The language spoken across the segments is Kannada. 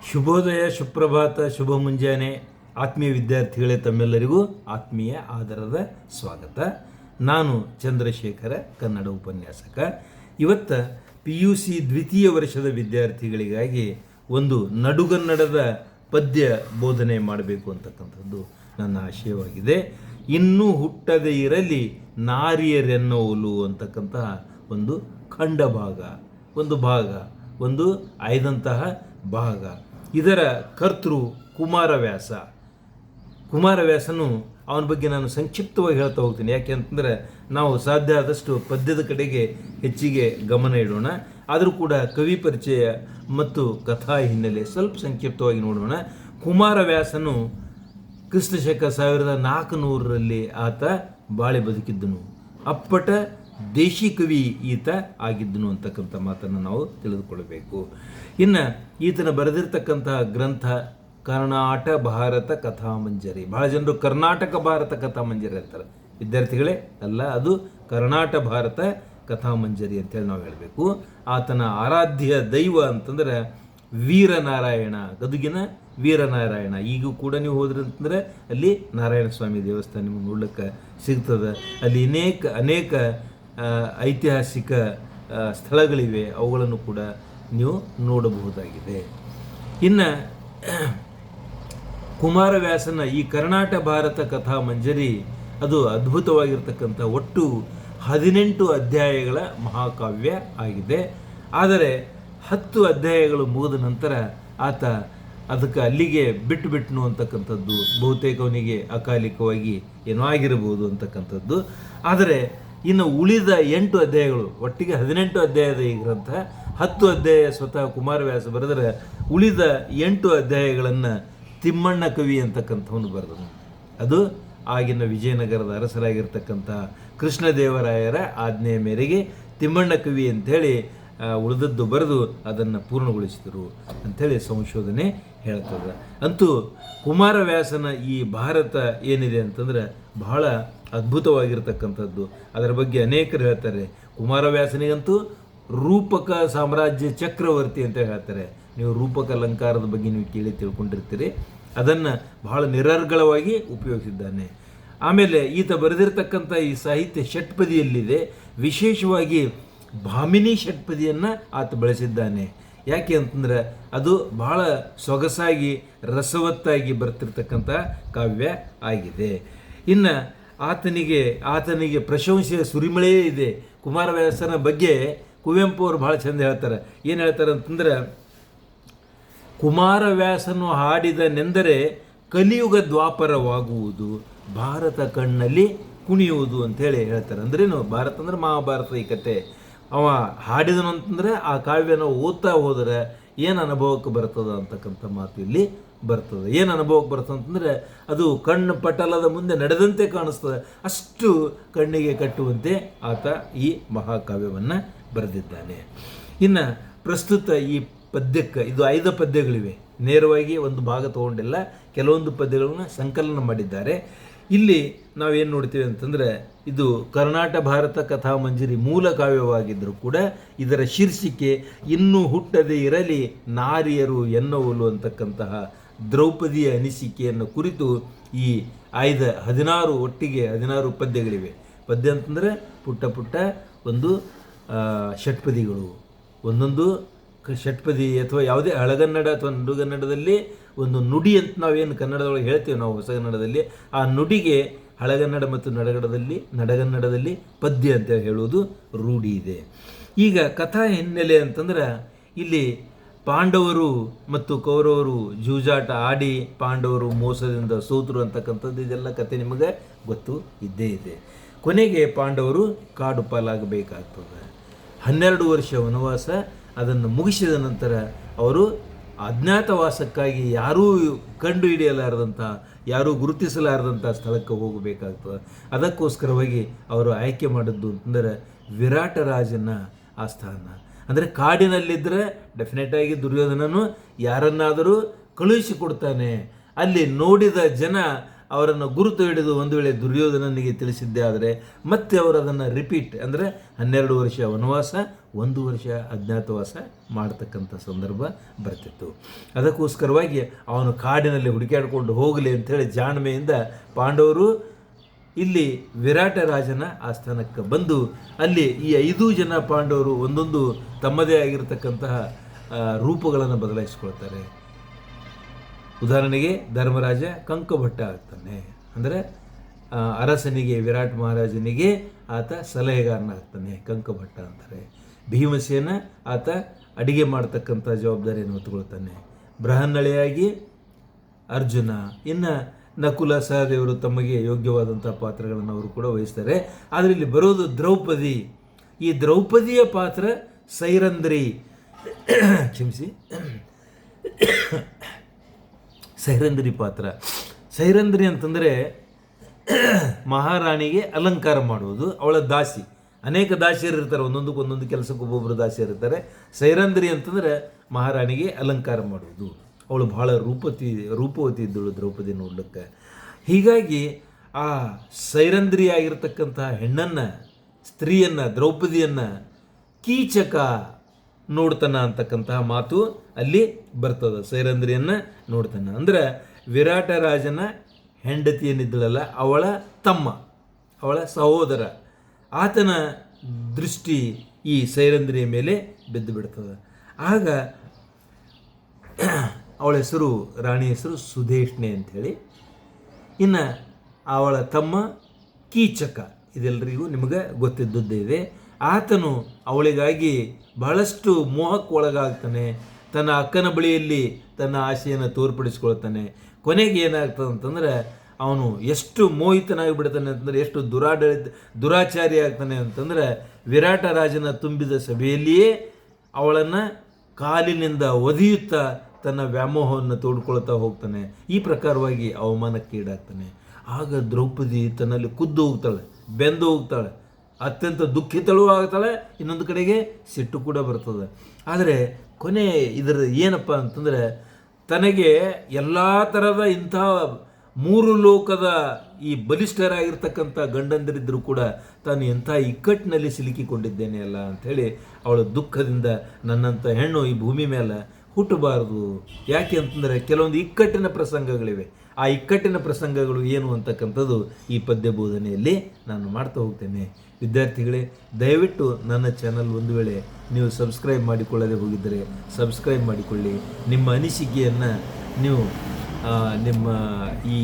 ಶುಭೋದಯ, ಸುಪ್ರಭಾತ, ಶುಭ ಮುಂಜಾನೆ ಆತ್ಮೀಯ ವಿದ್ಯಾರ್ಥಿಗಳೇ, ತಮ್ಮೆಲ್ಲರಿಗೂ ಆತ್ಮೀಯ ಆದರದ ಸ್ವಾಗತ. ನಾನು ಚಂದ್ರಶೇಖರ, ಕನ್ನಡ ಉಪನ್ಯಾಸಕ. ಇವತ್ತು PUC ದ್ವಿತೀಯ ವರ್ಷದ ವಿದ್ಯಾರ್ಥಿಗಳಿಗಾಗಿ ಒಂದು ನಡುಗನ್ನಡದ ಪದ್ಯ ಬೋಧನೆ ಮಾಡಬೇಕು ಅಂತಕ್ಕಂಥದ್ದು ನನ್ನ ಆಶಯವಾಗಿದೆ. ಇನ್ನೂ ಹುಟ್ಟದೇ ಇರಲಿ ನಾರಿಯರೆನ್ನೋಲು ಅಂತಕ್ಕಂತಹ ಒಂದು ಖಂಡ ಭಾಗ, ಒಂದು ಆಯ್ದಂತಹ ಭಾಗ. ಇದರ ಕರ್ತೃ ಕುಮಾರವ್ಯಾಸನು. ಅವನ ಬಗ್ಗೆ ನಾನು ಸಂಕ್ಷಿಪ್ತವಾಗಿ ಹೇಳ್ತಾ ಹೋಗ್ತೀನಿ. ಯಾಕೆ ಅಂತಂದರೆ ನಾವು ಸಾಧ್ಯ ಆದಷ್ಟು ಪದ್ಯದ ಕಡೆಗೆ ಹೆಚ್ಚಿಗೆ ಗಮನ ಇಡೋಣ. ಆದರೂ ಕೂಡ ಕವಿ ಪರಿಚಯ ಮತ್ತು ಕಥಾ ಹಿನ್ನೆಲೆ ಸ್ವಲ್ಪ ಸಂಕ್ಷಿಪ್ತವಾಗಿ ನೋಡೋಣ. ಕುಮಾರವ್ಯಾಸನು ಕ್ರಿಸ್ತಶಕ 1400ರಲ್ಲಿ ಆತ ಬಾಳೆ ಬದುಕಿದ್ದನು. ಅಪ್ಪಟ ದೇಶಿ ಕವಿ ಈತ ಆಗಿದ್ದನು ಅಂತಕ್ಕಂಥ ಮಾತನ್ನು ನಾವು ತಿಳಿದುಕೊಳ್ಳಬೇಕು. ಇನ್ನು ಈತನ ಬರೆದಿರ್ತಕ್ಕಂತಹ ಗ್ರಂಥ ಕರ್ನಾಟ ಭಾರತ ಕಥಾಮಂಜರಿ. ಬಹಳ ಜನರು ಕರ್ನಾಟಕ ಭಾರತ ಕಥಾಮಂಜರಿ ಅಂತಾರೆ. ವಿದ್ಯಾರ್ಥಿಗಳೇ, ಅಲ್ಲ, ಅದು ಕರ್ನಾಟ ಭಾರತ ಕಥಾಮಂಜರಿ ಅಂತೇಳಿ ನಾವು ಹೇಳಬೇಕು. ಆತನ ಆರಾಧ್ಯ ದೈವ ಅಂತಂದ್ರೆ ವೀರನಾರಾಯಣ, ಗದುಗಿನ ವೀರನಾರಾಯಣ. ಈಗೂ ಕೂಡ ನೀವು ಹೋದ್ರಿ ಅಂತಂದರೆ ಅಲ್ಲಿ ನಾರಾಯಣ ಸ್ವಾಮಿ ದೇವಸ್ಥಾನ ನಿಮಗೆ ನೋಡ್ಲಿಕ್ಕೆ ಸಿಗ್ತದೆ. ಅಲ್ಲಿ ಅನೇಕ ಐತಿಹಾಸಿಕ ಸ್ಥಳಗಳಿವೆ, ಅವುಗಳನ್ನು ಕೂಡ ನೀವು ನೋಡಬಹುದಾಗಿದೆ. ಇನ್ನು ಕುಮಾರವ್ಯಾಸನ ಈ ಕರ್ನಾಟ ಭಾರತ ಕಥಾ ಮಂಜರಿ ಅದು ಅದ್ಭುತವಾಗಿರ್ತಕ್ಕಂಥ ಒಟ್ಟು 18 ಅಧ್ಯಾಯಗಳ ಮಹಾಕಾವ್ಯ ಆಗಿದೆ. ಆದರೆ 10 ಅಧ್ಯಾಯಗಳು ಮುಗಿದ ನಂತರ ಆತ ಅದಕ್ಕೆ ಅಲ್ಲಿಗೆ ಬಿಟ್ಟುಬಿಟ್ನು ಅಂತಕ್ಕಂಥದ್ದು ಬಹುತೇಕ ಅವನಿಗೆ ಅಕಾಲಿಕವಾಗಿ ಏನೋ ಆಗಿರಬಹುದು ಅಂತಕ್ಕಂಥದ್ದು. ಆದರೆ ಇನ್ನು ಉಳಿದ 8 ಅಧ್ಯಾಯಗಳು, ಒಟ್ಟಿಗೆ 18 ಅಧ್ಯಾಯದ ಈ ಗ್ರಂಥ, 10 ಅಧ್ಯಾಯ ಸ್ವತಃ ಕುಮಾರವ್ಯಾಸ ಬರೆದರೆ ಉಳಿದ 8 ಅಧ್ಯಾಯಗಳನ್ನು ತಿಮ್ಮಣ್ಣ ಕವಿ ಅಂತಕ್ಕಂಥವನು ಬರೆದನು. ಅದು ಆಗಿನ ವಿಜಯನಗರದ ಅರಸರಾಗಿರ್ತಕ್ಕಂಥ ಕೃಷ್ಣದೇವರಾಯರ ಆಜ್ಞೆಯ ಮೇರೆಗೆ ತಿಮ್ಮಣ್ಣ ಕವಿ ಅಂಥೇಳಿ ಉಳಿದದ್ದು ಬರೆದು ಅದನ್ನು ಪೂರ್ಣಗೊಳಿಸಿದರು ಅಂಥೇಳಿ ಸಂಶೋಧನೆ ಹೇಳ್ತದೆ. ಅಂತೂ ಕುಮಾರವ್ಯಾಸನ ಈ ಭಾರತ ಏನಿದೆ ಅಂತಂದ್ರೆ ಬಹಳ ಅದ್ಭುತವಾಗಿರ್ತಕ್ಕಂಥದ್ದು. ಅದರ ಬಗ್ಗೆ ಅನೇಕರು ಹೇಳ್ತಾರೆ. ಕುಮಾರವ್ಯಾಸನಿಗಂತೂ ರೂಪಕ ಸಾಮ್ರಾಜ್ಯ ಚಕ್ರವರ್ತಿ ಅಂತ ಹೇಳ್ತಾರೆ. ನೀವು ರೂಪಕ ಅಲಂಕಾರದ ಬಗ್ಗೆ ನೀವು ಕೇಳಿ ತಿಳ್ಕೊಂಡಿರ್ತೀರಿ. ಅದನ್ನು ಬಹಳ ನಿರರ್ಗಳವಾಗಿ ಉಪಯೋಗಿಸಿದ್ದಾನೆ. ಆಮೇಲೆ ಈತ ಬರೆದಿರ್ತಕ್ಕಂಥ ಈ ಸಾಹಿತ್ಯ ಷಟ್ಪದಿಯಲ್ಲಿದೆ. ವಿಶೇಷವಾಗಿ ಭಾಮಿನಿ ಷಟ್ಪದಿಯನ್ನು ಆತ ಬಳಸಿದ್ದಾನೆ. ಯಾಕೆ ಅಂತಂದ್ರೆ ಅದು ಬಹಳ ಸೊಗಸಾಗಿ ರಸವತ್ತಾಗಿ ಬರ್ತಿರ್ತಕ್ಕಂಥ ಕಾವ್ಯ ಆಗಿದೆ. ಇನ್ನು ಆತನಿಗೆ ಪ್ರಶಂಸೆಯ ಸುರಿಮಳೆಯೇ ಇದೆ. ಕುಮಾರವ್ಯಾಸನ ಬಗ್ಗೆ ಕುವೆಂಪು ಅವರು ಭಾಳ ಚಂದ ಹೇಳ್ತಾರೆ. ಏನು ಹೇಳ್ತಾರೆ ಅಂತಂದ್ರೆ, ಕುಮಾರವ್ಯಾಸನು ಹಾಡಿದನೆಂದರೆ ಕಲಿಯುಗ ದ್ವಾಪರವಾಗುವುದು, ಭಾರತ ಕಣ್ಣಲ್ಲಿ ಕುಣಿಯುವುದು ಅಂತೇಳಿ ಹೇಳ್ತಾರೆ. ಅಂದ್ರೇನು, ಭಾರತ ಅಂದ್ರೆ ಮಹಾಭಾರತ ಈ ಕತೆ. ಅವ ಹಾಡಿದನು ಅಂತಂದರೆ ಆ ಕಾವ್ಯನ ಓದ್ತಾ ಹೋದರೆ ಏನು ಅನುಭವಕ್ಕೆ ಬರ್ತದೆ ಅಂತಕ್ಕಂಥ ಮಾತು ಇಲ್ಲಿ ಬರ್ತದೆ. ಏನು ಅನುಭವಕ್ಕೆ ಬರ್ತದೆ ಅಂತಂದರೆ ಅದು ಕಣ್ಣು ಪಟಲದ ಮುಂದೆ ನಡೆದಂತೆ ಕಾಣಿಸ್ತದೆ. ಅಷ್ಟು ಕಣ್ಣಿಗೆ ಕಟ್ಟುವಂತೆ ಆತ ಈ ಮಹಾಕಾವ್ಯವನ್ನು ಬರೆದಿದ್ದಾನೆ. ಇನ್ನು ಪ್ರಸ್ತುತ ಈ ಪದ್ಯಕ್ಕೆ ಇದು 5 ಪದ್ಯಗಳಿವೆ. ನೇರವಾಗಿ ಒಂದು ಭಾಗ ತಗೊಂಡಿಲ್ಲ, ಕೆಲವೊಂದು ಪದ್ಯಗಳನ್ನು ಸಂಕಲನ ಮಾಡಿದ್ದಾರೆ. ಇಲ್ಲಿ ನಾವೇನು ನೋಡ್ತೀವಿ ಅಂತಂದರೆ, ಇದು ಕರ್ನಾಟ ಭಾರತ ಕಥಾಮಂಜರಿ ಮೂಲ ಕಾವ್ಯವಾಗಿದ್ದರೂ ಕೂಡ ಇದರ ಶೀರ್ಷಿಕೆ ಇನ್ನೂ ಹುಟ್ಟದೇ ಇರಲಿ ನಾರಿಯರು ಎನ್ನುವಲು ಅಂತಕ್ಕಂತಹ ದ್ರೌಪದಿಯ ಅನಿಸಿಕೆಯನ್ನು ಕುರಿತು ಈ ಆಯ್ದ 16 ಪದ್ಯಗಳಿವೆ. ಪದ್ಯ ಅಂತಂದರೆ ಪುಟ್ಟ ಒಂದು ಷಟ್ಪದಿಗಳು. ಒಂದೊಂದು ಷಟ್ಪದಿ ಅಥವಾ ಯಾವುದೇ ಹಳಗನ್ನಡ ಅಥವಾ ನಡುಗನ್ನಡದಲ್ಲಿ ಒಂದು ನುಡಿ ಅಂತ ನಾವೇನು ಕನ್ನಡದೊಳಗೆ ಹೇಳ್ತೀವಿ ನಾವು ಹೊಸಗನ್ನಡದಲ್ಲಿ, ಆ ನುಡಿಗೆ ಹಳಗನ್ನಡ ಮತ್ತು ನಡಗನ್ನಡದಲ್ಲಿ ಪದ್ಯ ಅಂತ ಹೇಳುವುದು ರೂಢಿ ಇದೆ. ಈಗ ಕಥಾ ಹಿನ್ನೆಲೆ ಅಂತಂದ್ರೆ, ಇಲ್ಲಿ ಪಾಂಡವರು ಮತ್ತು ಕೌರವರು ಜೂಜಾಟ ಆಡಿ ಪಾಂಡವರು ಮೋಸದಿಂದ ಸೋತರು ಅಂತಕ್ಕಂಥದ್ದು ಇದೆಲ್ಲ ಕತೆ ನಿಮಗೆ ಗೊತ್ತು ಇದ್ದೇ ಇದೆ. ಕೊನೆಗೆ ಪಾಂಡವರು ಕಾಡು ಪಾಲಾಗಬೇಕಾಗ್ತದೆ. 12 ವರ್ಷ ವನವಾಸ, ಅದನ್ನು ಮುಗಿಸಿದ ನಂತರ ಅವರು ಅಜ್ಞಾತವಾಸಕ್ಕಾಗಿ ಯಾರೂ ಕಂಡು ಹಿಡಿಯಲಾರದಂಥ, ಯಾರೂ ಗುರುತಿಸಲಾರದಂಥ ಸ್ಥಳಕ್ಕೆ ಹೋಗಬೇಕಾಗ್ತದೆ. ಅದಕ್ಕೋಸ್ಕರವಾಗಿ ಅವರು ಆಯ್ಕೆ ಮಾಡಿದ್ದು ಅಂತಂದರೆ ವಿರಾಟ ರಾಜನ ಆಸ್ಥಾನ. ಅಂದರೆ ಕಾಡಿನಲ್ಲಿದ್ದರೆ ಡೆಫಿನೆಟಾಗಿ ದುರ್ಯೋಧನನು ಯಾರನ್ನಾದರೂ ಕಳುಹಿಸಿಕೊಡ್ತಾನೆ. ಅಲ್ಲಿ ನೋಡಿದ ಜನ ಅವರನ್ನು ಗುರುತು ಹಿಡಿದು ಒಂದು ವೇಳೆ ದುರ್ಯೋಧನನಿಗೆ ತಿಳಿಸಿದ್ದೇ ಆದರೆ ಮತ್ತೆ ಅವರು ಅದನ್ನು ರಿಪೀಟ್ ಅಂದರೆ 12 ವರ್ಷ ವನವಾಸ 1 ವರ್ಷ ಅಜ್ಞಾತವಾಸ ಮಾಡ್ತಕ್ಕಂಥ ಸಂದರ್ಭ ಬರ್ತಿತ್ತು. ಅದಕ್ಕೋಸ್ಕರವಾಗಿ ಅವನು ಕಾಡಿನಲ್ಲಿ ಹುಡುಕಾಡಿಕೊಂಡು ಹೋಗಲಿ ಅಂಥೇಳಿ ಜಾಣ್ಮೆಯಿಂದ ಪಾಂಡವರು ಇಲ್ಲಿ ವಿರಾಟ ರಾಜನ ಆಸ್ಥಾನಕ್ಕೆ ಬಂದು ಅಲ್ಲಿ ಈ 5 ಜನ ಪಾಂಡವರು ಒಂದೊಂದು ತಮ್ಮದೇ ಆಗಿರತಕ್ಕಂತಹ ರೂಪಗಳನ್ನು ಬದಲಾಯಿಸ್ಕೊಳ್ತಾರೆ. ಉದಾಹರಣೆಗೆ ಧರ್ಮರಾಜ ಕಂಕಭಟ್ಟ ಆಗ್ತಾನೆ, ಅಂದರೆ ಅರಸನಿಗೆ ವಿರಾಟ್ ಮಹಾರಾಜನಿಗೆ ಆತ ಸಲಹೆಗಾರನಾಗ್ತಾನೆ, ಕಂಕಭಟ್ಟ ಅಂತಾರೆ. ಭೀಮಸೇನ ಆತ ಅಡಿಗೆ ಮಾಡ್ತಕ್ಕಂಥ ಜವಾಬ್ದಾರಿಯನ್ನು ಹೊತ್ತುಕೊಳ್ತಾನೆ. ಬೃಹನ್ನಳೆಯಾಗಿ ಅರ್ಜುನ, ಇನ್ನು ನಕುಲ ಸಹದೇವರು ತಮಗೆ ಯೋಗ್ಯವಾದಂಥ ಪಾತ್ರಗಳನ್ನು ಅವರು ಕೂಡ ವಹಿಸ್ತಾರೆ. ಆದರೆ ಇಲ್ಲಿ ಬರೋದು ದ್ರೌಪದಿ. ಈ ದ್ರೌಪದಿಯ ಪಾತ್ರ ಸೈರಂಧ್ರಿ, ಕ್ಷಮಿಸಿ, ಸೈರಂಧ್ರಿ ಪಾತ್ರ. ಸೈರಂಧ್ರಿ ಅಂತಂದರೆ ಮಹಾರಾಣಿಗೆ ಅಲಂಕಾರ ಮಾಡುವುದು, ಅವಳ ದಾಸಿ. ಅನೇಕ ದಾಸಿಯರು ಇರ್ತಾರೆ, ಒಂದೊಂದು ಕೆಲಸಕ್ಕೆ ಒಬ್ಬೊಬ್ಬರು ದಾಸಿಯರು ಇರ್ತಾರೆ. ಸೈರಂಧ್ರಿ ಅಂತಂದರೆ ಮಹಾರಾಣಿಗೆ ಅಲಂಕಾರ ಮಾಡುವುದು. ಅವಳು ಬಹಳ ರೂಪವತಿ ಇದ್ದಳು ದ್ರೌಪದಿ ನೋಡ್ಲಿಕ್ಕೆ. ಹೀಗಾಗಿ ಆ ಸೈರಂಧ್ರಿ ಆಗಿರ್ತಕ್ಕಂಥ ಹೆಣ್ಣನ್ನು, ಸ್ತ್ರೀಯನ್ನು, ದ್ರೌಪದಿಯನ್ನು ಕೀಚಕ ನೋಡ್ತಾನ ಅಂತಕ್ಕಂತಹ ಮಾತು ಅಲ್ಲಿ ಬರ್ತದೆ. ಸೈರಂಧ್ರಿಯನ್ನು ನೋಡ್ತಾನೆ ಅಂದರೆ ವಿರಾಟ ರಾಜನ ಹೆಂಡತಿಯನ್ನಿದ್ದಳಲ್ಲ, ಅವಳ ತಮ್ಮ, ಅವಳ ಸಹೋದರ, ಆತನ ದೃಷ್ಟಿ ಈ ಸೈರಂಧ್ರಿಯ ಮೇಲೆ ಬಿದ್ದು ಬಿಡ್ತದೆ. ಆಗ ಅವಳ ಹೆಸರು, ರಾಣಿ ಹೆಸರು ಸುಧೇಷ್ಣೆ ಅಂಥೇಳಿ. ಇನ್ನು ಅವಳ ತಮ್ಮ ಕೀಚಕ, ಇದೆಲ್ಲರಿಗೂ ನಿಮಗೆ ಗೊತ್ತಿದ್ದದ್ದೇ ಇದೆ. ಆತನು ಅವಳಿಗಾಗಿ ಬಹಳಷ್ಟು ಮೋಹಕ್ಕೆ ಒಳಗಾಗ್ತಾನೆ. ತನ್ನ ಅಕ್ಕನ ಬಳಿಯಲ್ಲಿ ತನ್ನ ಆಸೆಯನ್ನು ತೋರ್ಪಡಿಸ್ಕೊಳ್ತಾನೆ. ಕೊನೆಗೆ ಏನಾಗ್ತದೆ ಅಂತಂದರೆ ಅವನು ಎಷ್ಟು ಮೋಹಿತನಾಗಿ ಬಿಡ್ತಾನೆ ಅಂತಂದರೆ, ಎಷ್ಟು ದುರಾಚಾರಿ ಆಗ್ತಾನೆ ಅಂತಂದರೆ, ವಿರಾಟ ರಾಜನ ತುಂಬಿದ ಸಭೆಯಲ್ಲಿಯೇ ಅವಳನ್ನು ಕಾಲಿನಿಂದ ಒದೆಯುತ್ತಾ ತನ್ನ ವ್ಯಾಮೋಹವನ್ನು ತೋಡ್ಕೊಳ್ತಾ ಹೋಗ್ತಾನೆ. ಈ ಪ್ರಕಾರವಾಗಿ ಅವಮಾನಕ್ಕೆ ಈಡಾಗ್ತಾನೆ. ಆಗ ದ್ರೌಪದಿ ತನ್ನಲ್ಲಿ ಕುದ್ದು ಹೋಗ್ತಾಳೆ, ಬೆಂದು ಹೋಗ್ತಾಳೆ, ಅತ್ಯಂತ ದುಃಖಿತಳೂ ಆಗ್ತಾಳೆ. ಇನ್ನೊಂದು ಕಡೆಗೆ ಸಿಟ್ಟು ಕೂಡ ಬರ್ತದೆ. ಆದರೆ ಕೊನೆ ಇದರ ಏನಪ್ಪ ಅಂತಂದರೆ, ತನಗೆ ಎಲ್ಲ ಥರದ ಇಂಥ 3 ಲೋಕದ ಈ ಬಲಿಷ್ಠರಾಗಿರ್ತಕ್ಕಂಥ ಗಂಡಂದಿರಿದ್ದರೂ ಕೂಡ ತಾನು ಎಂಥ ಇಕ್ಕಟ್ಟಿನಲ್ಲಿ ಸಿಲುಕಿಕೊಂಡಿದ್ದೇನೆ ಅಲ್ಲ ಅಂಥೇಳಿ ಅವಳ ದುಃಖದಿಂದ ನನ್ನಂಥ ಹೆಣ್ಣು ಈ ಭೂಮಿ ಮೇಲೆ ಹುಟ್ಟಬಾರದು. ಯಾಕೆ ಅಂತಂದರೆ ಕೆಲವೊಂದು ಇಕ್ಕಟ್ಟಿನ ಪ್ರಸಂಗಗಳಿವೆ. ಆ ಇಕ್ಕಟ್ಟಿನ ಪ್ರಸಂಗಗಳು ಏನು ಅಂತಕ್ಕಂಥದ್ದು ಈ ಪದ್ಯ ಬೋಧನೆಯಲ್ಲಿ ನಾನು ಮಾಡ್ತಾ ಹೋಗ್ತೇನೆ. ವಿದ್ಯಾರ್ಥಿಗಳೇ, ದಯವಿಟ್ಟು ನನ್ನ ಚಾನಲ್ ಒಂದು ವೇಳೆ ನೀವು ಸಬ್ಸ್ಕ್ರೈಬ್ ಮಾಡಿಕೊಳ್ಳದೆ ಹೋಗಿದ್ದರೆ ಸಬ್ಸ್ಕ್ರೈಬ್ ಮಾಡಿಕೊಳ್ಳಿ. ನಿಮ್ಮ ಅನಿಸಿಕೆಯನ್ನು ನೀವು ನಿಮ್ಮ ಈ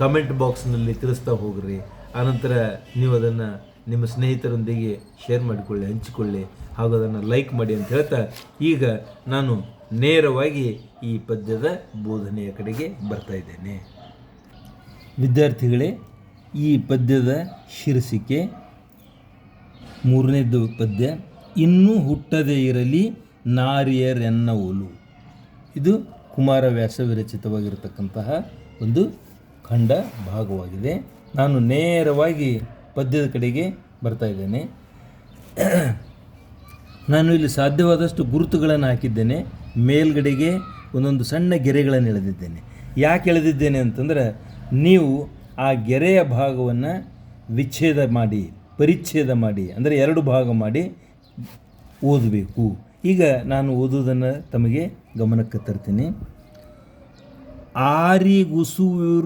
ಕಮೆಂಟ್ ಬಾಕ್ಸ್ನಲ್ಲಿ ತಿಳಿಸ್ತಾ ಹೋಗ್ರಿ. ಆನಂತರ ನೀವು ಅದನ್ನು ನಿಮ್ಮ ಸ್ನೇಹಿತರೊಂದಿಗೆ ಶೇರ್ ಮಾಡಿಕೊಳ್ಳಿ, ಹಂಚಿಕೊಳ್ಳಿ, ಹಾಗೂ ಅದನ್ನು ಲೈಕ್ ಮಾಡಿ ಅಂತ ಹೇಳ್ತಾ ಈಗ ನಾನು ನೇರವಾಗಿ ಈ ಪದ್ಯದ ಬೋಧನೆಯ ಕಡೆಗೆ ಬರ್ತಾ ಇದ್ದೇನೆ. ವಿದ್ಯಾರ್ಥಿಗಳೇ, ಈ ಪದ್ಯದ ಶೀರ್ಷಿಕೆ 3ನೇದು ಪದ್ಯ, ಇನ್ನೂ ಹುಟ್ಟದೇ ಇರಲಿ ನಾರಿಯರೆನ್ನವಲು. ಇದು ಕುಮಾರವ್ಯಾಸ ವಿರಚಿತವಾಗಿರತಕ್ಕಂತಹ ಒಂದು ಖಂಡ ಭಾಗವಾಗಿದೆ. ನಾನು ನೇರವಾಗಿ ಪದ್ಯದ ಕಡೆಗೆ ಬರ್ತಾ ಇದ್ದೇನೆ. ನಾನು ಇಲ್ಲಿ ಸಾಧ್ಯವಾದಷ್ಟು ಗುರುತುಗಳನ್ನು ಹಾಕಿದ್ದೇನೆ. ಮೇಲ್ಗಡೆಗೆ ಒಂದೊಂದು ಸಣ್ಣ ಗೆರೆಗಳನ್ನು ಎಳೆದಿದ್ದೇನೆ. ಯಾಕೆ ಎಳೆದಿದ್ದೇನೆ ಅಂತಂದರೆ, ನೀವು ಆ ಗೆರೆಯ ಭಾಗವನ್ನು ಪರಿಚ್ಛೇದ ಮಾಡಿ ಅಂದರೆ 2 ಭಾಗ ಮಾಡಿ ಓದಬೇಕು. ಈಗ ನಾನು ಓದುವುದನ್ನು ತಮಗೆ ಗಮನಕ್ಕೆ ತರ್ತೀನಿ. ಆರಿಗುಸುರುವೆನಾರ್,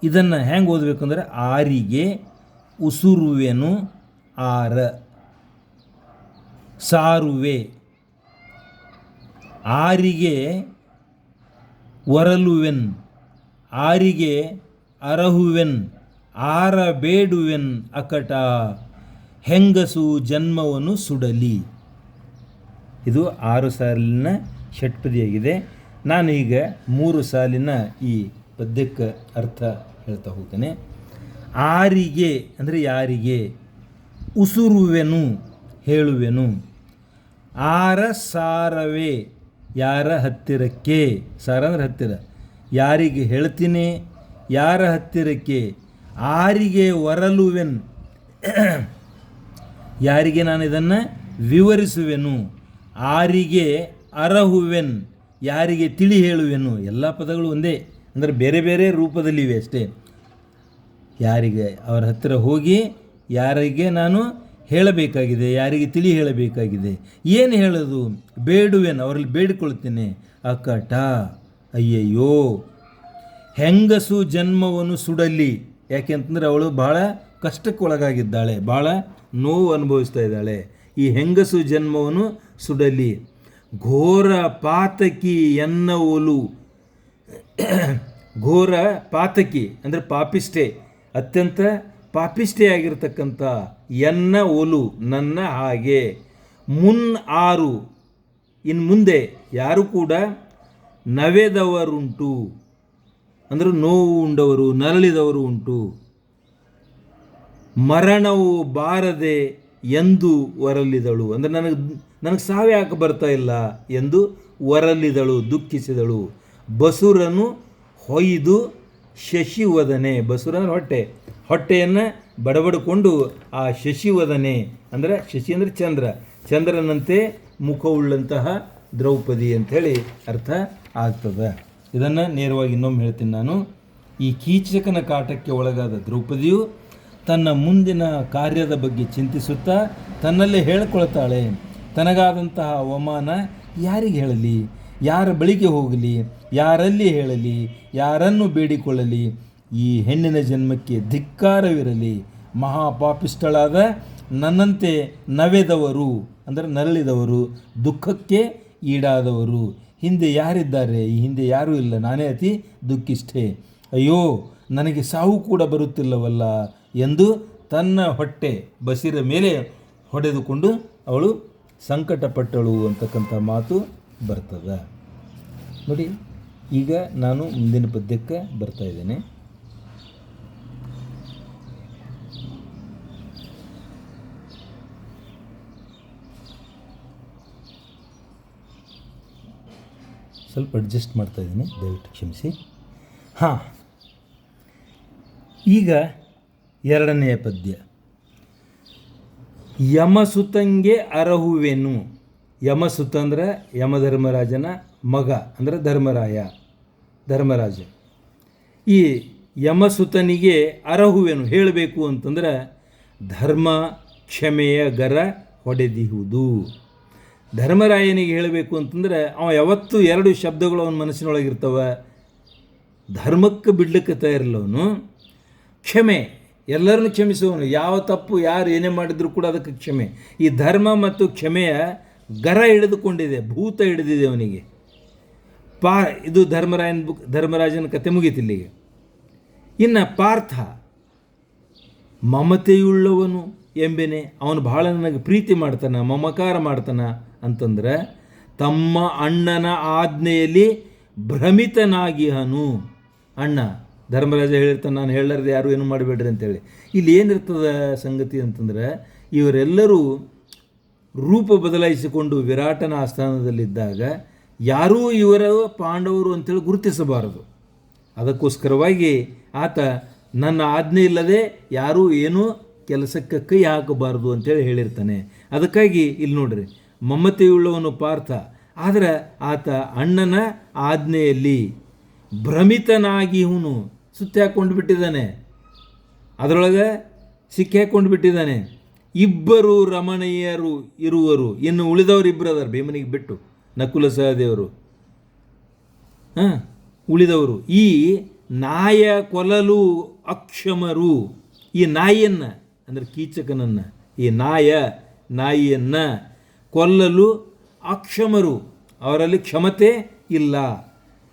ಇದನ್ನು ಹೆಂಗೆ ಓದಬೇಕು ಅಂದರೆ, ಆರಿಗೆ ಉಸುರುವೆನು ಆರ, ಸಾರುವೆ, ಆರಿಗೆ ಒರಲುವೆನ್, ಆರಿಗೆ ಅರಹುವೆನ್, ಆರ ಬೇಡುವೆನ್ ಅಕಟ, ಹೆಂಗಸು ಜನ್ಮವನ್ನು ಸುಡಲಿ. ಇದು 6 ಸಾಲಿನ ಷಟ್ಪದಿಯಾಗಿದೆ. ನಾನು ಈಗ 3 ಸಾಲಿನ ಈ ಪದ್ಯಕ್ಕೆ ಅರ್ಥ ಹೇಳ್ತಾ ಹೋಗ್ತೇನೆ. ಆರಿಗೆ ಅಂದರೆ ಯಾರಿಗೆ, ಉಸುರುವೆನು ಹೇಳುವೆನು, ಆರ ಸಾರವೇ ಯಾರ ಹತ್ತಿರಕ್ಕೆ, ಸಾರ ಅಂದರೆ ಹತ್ತಿರ, ಯಾರಿಗೆ ಹೇಳ್ತೀನಿ ಯಾರ ಹತ್ತಿರಕ್ಕೆ, ಆರಿಗೆ ಒರಲುವೆನ್ ಯಾರಿಗೆ ನಾನು ಇದನ್ನು ವಿವರಿಸುವೆನು, ಆರಿಗೆ ಅರಹುವೆನ್ ಯಾರಿಗೆ ತಿಳಿ ಹೇಳುವೆನು. ಎಲ್ಲ ಪದಗಳು ಒಂದೇ, ಅಂದರೆ ಬೇರೆ ಬೇರೆ ರೂಪದಲ್ಲಿವೆ ಅಷ್ಟೇ. ಯಾರಿಗೆ ಅವರ ಹತ್ತಿರ ಹೋಗಿ ಯಾರಿಗೆ ನಾನು ಹೇಳಬೇಕಾಗಿದೆ, ಯಾರಿಗೆ ತಿಳಿ ಹೇಳಬೇಕಾಗಿದೆ, ಏನು ಹೇಳೋದು, ಬೇಡುವೆನು, ಅವರಲ್ಲಿ ಬೇಡಿಕೊಳ್ತೇನೆ. ಅಕ್ಕಟ, ಅಯ್ಯಯ್ಯೋ, ಹೆಂಗಸು ಜನ್ಮವನ್ನು ಸುಡಲಿ. ಯಾಕೆ ಅಂತಂದರೆ ಅವಳು ಭಾಳ ಕಷ್ಟಕ್ಕೊಳಗಾಗಿದ್ದಾಳೆ, ಭಾಳ ನೋವು ಅನುಭವಿಸ್ತಾ ಇದ್ದಾಳೆ. ಈ ಹೆಂಗಸು ಜನ್ಮವನ್ನು ಸುಡಲಿ. ಘೋರ ಪಾತಕಿ ಎನ್ನ ಒಲು. ಘೋರ ಪಾತಕಿ ಅಂದರೆ ಪಾಪಿಷ್ಟೆ, ಅತ್ಯಂತ ಪಾಪಿಷ್ಟೆಯಾಗಿರ್ತಕ್ಕಂಥ ಎನ್ನ ಒಲು, ನನ್ನ ಹಾಗೆ. ಆರು, ಇನ್ನು ಮುಂದೆ ಯಾರು ಕೂಡ ನವೆದವರುಂಟು ಅಂದರೆ ನೋವು ಉಂಡವರು, ನರಳಿದವರು ಉಂಟು. ಮರಣವು ಬಾರದೆ ಎಂದು ಹೊರಲಿದಳು ಅಂದರೆ ನನಗೆ ಸಾವು ಯಾಕೆ ಬರ್ತಾ ಇಲ್ಲ ಎಂದು ಹೊರಲಿದಳು, ದುಃಖಿಸಿದಳು. ಬಸುರನು ಹೊಯ್ದು ಶಶಿವದನೆ. ಬಸುರ ಅಂದರೆ ಹೊಟ್ಟೆಯನ್ನು ಬಡಬಡಿಕೊಂಡು ಆ ಶಶಿವದನೆ ಅಂದರೆ ಶಶಿ ಅಂದರೆ ಚಂದ್ರನಂತೆ ಮುಖವುಳ್ಳಂತಹ ದ್ರೌಪದಿ ಅಂಥೇಳಿ ಅರ್ಥ ಆಗ್ತದೆ. ಇದನ್ನು ನೇರವಾಗಿ ಇನ್ನೊಮ್ಮೆ ಹೇಳ್ತೀನಿ ನಾನು. ಈ ಕೀಚಕನ ಕಾಟಕ್ಕೆ ಒಳಗಾದ ದ್ರೌಪದಿಯು ತನ್ನ ಮುಂದಿನ ಕಾರ್ಯದ ಬಗ್ಗೆ ಚಿಂತಿಸುತ್ತಾ ತನ್ನಲ್ಲೇ ಹೇಳಿಕೊಳ್ತಾಳೆ, ತನಗಾದಂತಹ ಅವಮಾನ ಯಾರಿಗೆ ಹೇಳಲಿ, ಯಾರ ಬಳಿಗೆ ಹೋಗಲಿ, ಯಾರಲ್ಲಿ ಹೇಳಲಿ, ಯಾರನ್ನು ಬೇಡಿಕೊಳ್ಳಲಿ, ಈ ಹೆಣ್ಣಿನ ಜನ್ಮಕ್ಕೆ ಧಿಕ್ಕಾರವಿರಲಿ. ಮಹಾಪಾಪಿಷ್ಟಳಾದ ನನ್ನಂತೆ ನವೆದವರು ಅಂದರೆ ನರಳಿದವರು, ದುಃಖಕ್ಕೆ ಈಡಾದವರು ಹಿಂದೆ ಯಾರಿದ್ದಾರೆ, ಈ ಹಿಂದೆ ಯಾರೂ ಇಲ್ಲ, ನಾನೇ ಅತಿ ದುಃಖಿಷ್ಠೆ. ಅಯ್ಯೋ, ನನಗೆ ಸಾವು ಕೂಡ ಬರುತ್ತಿಲ್ಲವಲ್ಲ ಎಂದು ತನ್ನ ಹೊಟ್ಟೆ ಬಸಿರ ಮೇಲೆ ಹೊಡೆದುಕೊಂಡು ಅವಳು ಸಂಕಟಪಟ್ಟಳು ಅಂತಕ್ಕಂಥ ಮಾತು ಬರ್ತದೆ ನೋಡಿ. ಈಗ ನಾನು ಮುಂದಿನ ಪದ್ಯಕ್ಕೆ ಬರ್ತಾ ಇದ್ದೇನೆ. ಸ್ವಲ್ಪ ಅಡ್ಜಸ್ಟ್ ಮಾಡ್ತಾ ಇದ್ದೀನಿ, ದಯವಿಟ್ಟು ಕ್ಷಮಿಸಿ. ಹಾಂ, ಈಗ ಎರಡನೆಯ ಪದ್ಯ. ಯಮಸುತಂಗೆ ಅರಹುವೆನು. ಯಮಸುತ ಅಂದರೆ ಯಮಧರ್ಮರಾಜನ ಮಗ ಅಂದರೆ ಧರ್ಮರಾಜ. ಈ ಯಮಸುತನಿಗೆ ಅರಹುವೆನು ಹೇಳಬೇಕು ಅಂತಂದ್ರೆ ಧರ್ಮ ಕ್ಷಮೆಯ ಗರ ಹೊಡೆದಿಹುದು. ಧರ್ಮರಾಯನಿಗೆ ಹೇಳಬೇಕು ಅಂತಂದರೆ ಅವ ಯಾವತ್ತೂ ಎರಡು ಶಬ್ದಗಳು ಅವನ ಮನಸ್ಸಿನೊಳಗಿರ್ತವೆ. ಧರ್ಮಕ್ಕೆ ಬಿಡ್ಲಿಕ್ಕೆ ತಯಾರಿಲ್ಲವನು. ಕ್ಷಮೆ, ಎಲ್ಲರನ್ನು ಕ್ಷಮಿಸುವವನು, ಯಾವ ತಪ್ಪು ಯಾರು ಏನೇ ಮಾಡಿದರೂ ಕೂಡ ಅದಕ್ಕೆ ಕ್ಷಮೆ. ಈ ಧರ್ಮ ಮತ್ತು ಕ್ಷಮೆಯ ಗರ ಹಿಡಿದುಕೊಂಡಿದೆ, ಭೂತ ಹಿಡಿದಿದೆ ಅವನಿಗೆ. ಇದು ಧರ್ಮರಾಜನ ಕತೆ ಮುಗೀತಿಲ್ಲಿಗೆ. ಇನ್ನು ಪಾರ್ಥ ಮಮತೆಯುಳ್ಳವನು ಎಂಬೆನೆ, ಅವನು ಭಾಳ ನನಗೆ ಪ್ರೀತಿ ಮಾಡ್ತಾನೆ, ಮಮಕಾರ ಮಾಡ್ತಾನೆ ಅಂತಂದ್ರೆ ತಮ್ಮ ಅಣ್ಣನ ಆಜ್ಞೆಯಲ್ಲಿ ಭ್ರಮಿತನಾಗಿಹನು. ಅಣ್ಣ ಧರ್ಮರಾಜ ಹೇಳ್ತಾನೆ, ನಾನು ಹೇಳಲಾರ್ದೆ ಯಾರು ಏನು ಮಾಡಬೇಡ್ರಿ ಅಂತೇಳಿ. ಇಲ್ಲಿ ಏನಿರ್ತದೆ ಸಂಗತಿ ಅಂತಂದರೆ, ಇವರೆಲ್ಲರೂ ರೂಪ ಬದಲಾಯಿಸಿಕೊಂಡು ವಿರಾಟನ ಆಸ್ಥಾನದಲ್ಲಿದ್ದಾಗ ಯಾರೂ ಇವರ ಪಾಂಡವರು ಅಂತೇಳಿ ಗುರುತಿಸಬಾರದು. ಅದಕ್ಕೋಸ್ಕರವಾಗಿ ಆತ ನನ್ನ ಆಜ್ಞೆ ಇಲ್ಲದೆ ಯಾರೂ ಏನೂ ಕೆಲಸಕ್ಕೆ ಕೈ ಹಾಕಬಾರದು ಅಂತೇಳಿ ಹೇಳಿರ್ತಾನೆ. ಅದಕ್ಕಾಗಿ ಇಲ್ಲಿ ನೋಡ್ರಿ, ಮಮತೆಯುಳ್ಳವನು ಪಾರ್ಥ, ಆದರೆ ಆತ ಅಣ್ಣನ ಆಜ್ಞೆಯಲ್ಲಿ ಭ್ರಮಿತನಾಗಿ ಇವನು ಸುತ್ತಿ ಹಾಕ್ಕೊಂಡು ಬಿಟ್ಟಿದ್ದಾನೆ, ಅದರೊಳಗೆ ಸಿಕ್ಕಿ ಹಾಕ್ಕೊಂಡು ಬಿಟ್ಟಿದ್ದಾನೆ. ಇಬ್ಬರು ರಮಣೀಯರು ಇರುವರು, ಇನ್ನು ಉಳಿದವರು ಇಬ್ಬರು ಅದಾರ ಭೀಮನಿಗೆ ಬಿಟ್ಟು, ನಕುಲ ಸಹದೇವರು. ಉಳಿದವರು ಈ ನಾಯ ಕೊಲ್ಲಲು ಅಕ್ಷಮರು. ಈ ನಾಯಿಯನ್ನು ಅಂದರೆ ಕೀಚಕನನ್ನು, ಈ ನಾಯಿಯನ್ನು ಕೊಲ್ಲಲು ಅಕ್ಷಮರು, ಅವರಲ್ಲಿ ಕ್ಷಮತೆ ಇಲ್ಲ.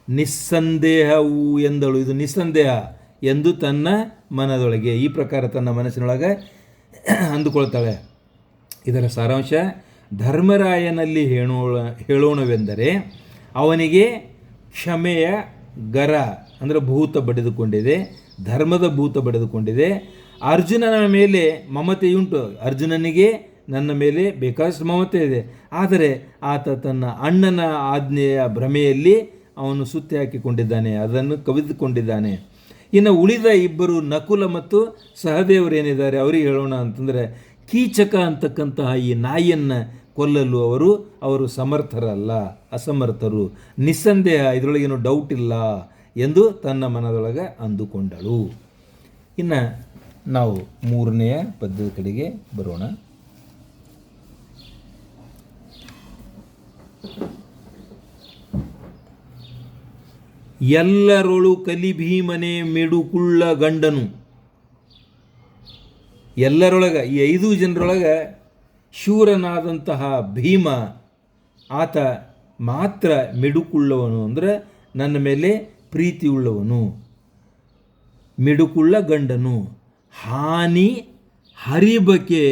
ನಿಸ್ಸಂದೇಹವು ಎಂದಳು, ಇದು ನಿಸ್ಸಂದೇಹ ಎಂದು ತನ್ನ ಮನದೊಳಗೆ, ಈ ಪ್ರಕಾರ ತನ್ನ ಮನಸ್ಸಿನೊಳಗೆ ಅಂದುಕೊಳ್ತಾಳೆ. ಇದರ ಸಾರಾಂಶ ಧರ್ಮರಾಯನಲ್ಲಿ ಹೇಳೋಣವೆಂದರೆ ಅವನಿಗೆ ಕ್ಷಮೆಯ ಗರ ಅಂದರೆ ಭೂತ ಬಡಿದುಕೊಂಡಿದೆ, ಧರ್ಮದ ಭೂತ ಬಡಿದುಕೊಂಡಿದೆ. ಅರ್ಜುನನ ಮೇಲೆ ಮಮತೆಯುಂಟು, ಅರ್ಜುನನಿಗೆ ನನ್ನ ಮೇಲೆ ಬೇಕಾದಷ್ಟು ಮಮತೆ ಇದೆ, ಆದರೆ ಆತ ತನ್ನ ಅಣ್ಣನ ಆಜ್ಞೆಯ ಭ್ರಮೆಯಲ್ಲಿ ಅವನು ಸುತ್ತಿ ಹಾಕಿಕೊಂಡಿದ್ದಾನೆ, ಅದನ್ನು ಕವಿದುಕೊಂಡಿದ್ದಾನೆ. ಇನ್ನು ಉಳಿದ ಇಬ್ಬರು ನಕುಲ ಮತ್ತು ಸಹದೇವರೇನಿದ್ದಾರೆ ಅವರಿಗೆ ಹೇಳೋಣ ಅಂತಂದರೆ, ಕೀಚಕ ಅಂತಕ್ಕಂತಹ ಈ ನಾಯಿಯನ್ನು ಕೊಲ್ಲಲು ಅವರು ಸಮರ್ಥರಲ್ಲ, ಅಸಮರ್ಥರು. ನಿಸ್ಸಂದೇಹ, ಇದರೊಳಗೇನು ಡೌಟ್ ಇಲ್ಲ. ಎಂದು ತನ್ನ ಮನದೊಳಗೆ ಅಂದುಕೊಂಡಳು. ಇನ್ನು ನಾವು 3ನೇ ಪದ್ಯದ ಕಡೆಗೆ ಬರೋಣ. ಎಲ್ಲರೊಳು ಕಲಿಭೀಮನೆ ಮಿಡುಕುಳ್ಳ ಗಂಡನು. ಎಲ್ಲರೊಳಗೆ, ಈ 5 ಜನರೊಳಗೆ ಶೂರನಾದಂತಹ ಭೀಮ, ಆತ ಮಾತ್ರ ಮಿಡುಕುಳ್ಳವನು, ಅಂದರೆ ನನ್ನ ಮೇಲೆ ಪ್ರೀತಿಯುಳ್ಳವನು. ಮಿಡುಕುಳ್ಳ ಗಂಡನು, ಹಾನಿ ಹರಿಬಕೆ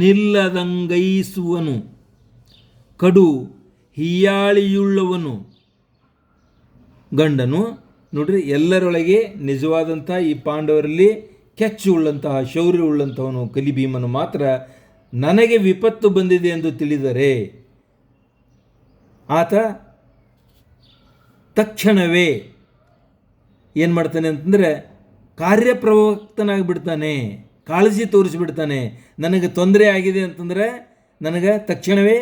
ನಿಲ್ಲದಂಗೈಸುವನು, ಕಡು ಹಿಯಾಳಿಯುಳ್ಳವನು ಗಂಡನು. ನೋಡ್ರಿ, ಎಲ್ಲರೊಳಗೆ ನಿಜವಾದಂಥ ಈ ಪಾಂಡವರಲ್ಲಿ ಕೆಚ್ಚು ಉಳ್ಳಂತಹ, ಶೌರ್ಯ ಉಳ್ಳಂಥವನು ಕಲಿಭೀಮನು ಮಾತ್ರ ನನಗೆ ವಿಪತ್ತು ಬಂದಿದೆ ಎಂದು ತಿಳಿದರೆ ಆತ ತಕ್ಷಣವೇ ಏನು ಮಾಡ್ತಾನೆ ಅಂತಂದರೆ ಕಾರ್ಯಪ್ರವರ್ತನಾಗಿಬಿಡ್ತಾನೆ, ಕಾಳಜಿ ತೋರಿಸಿಬಿಡ್ತಾನೆ. ನನಗೆ ತೊಂದರೆ ಆಗಿದೆ ಅಂತಂದರೆ ನನಗೆ ತಕ್ಷಣವೇ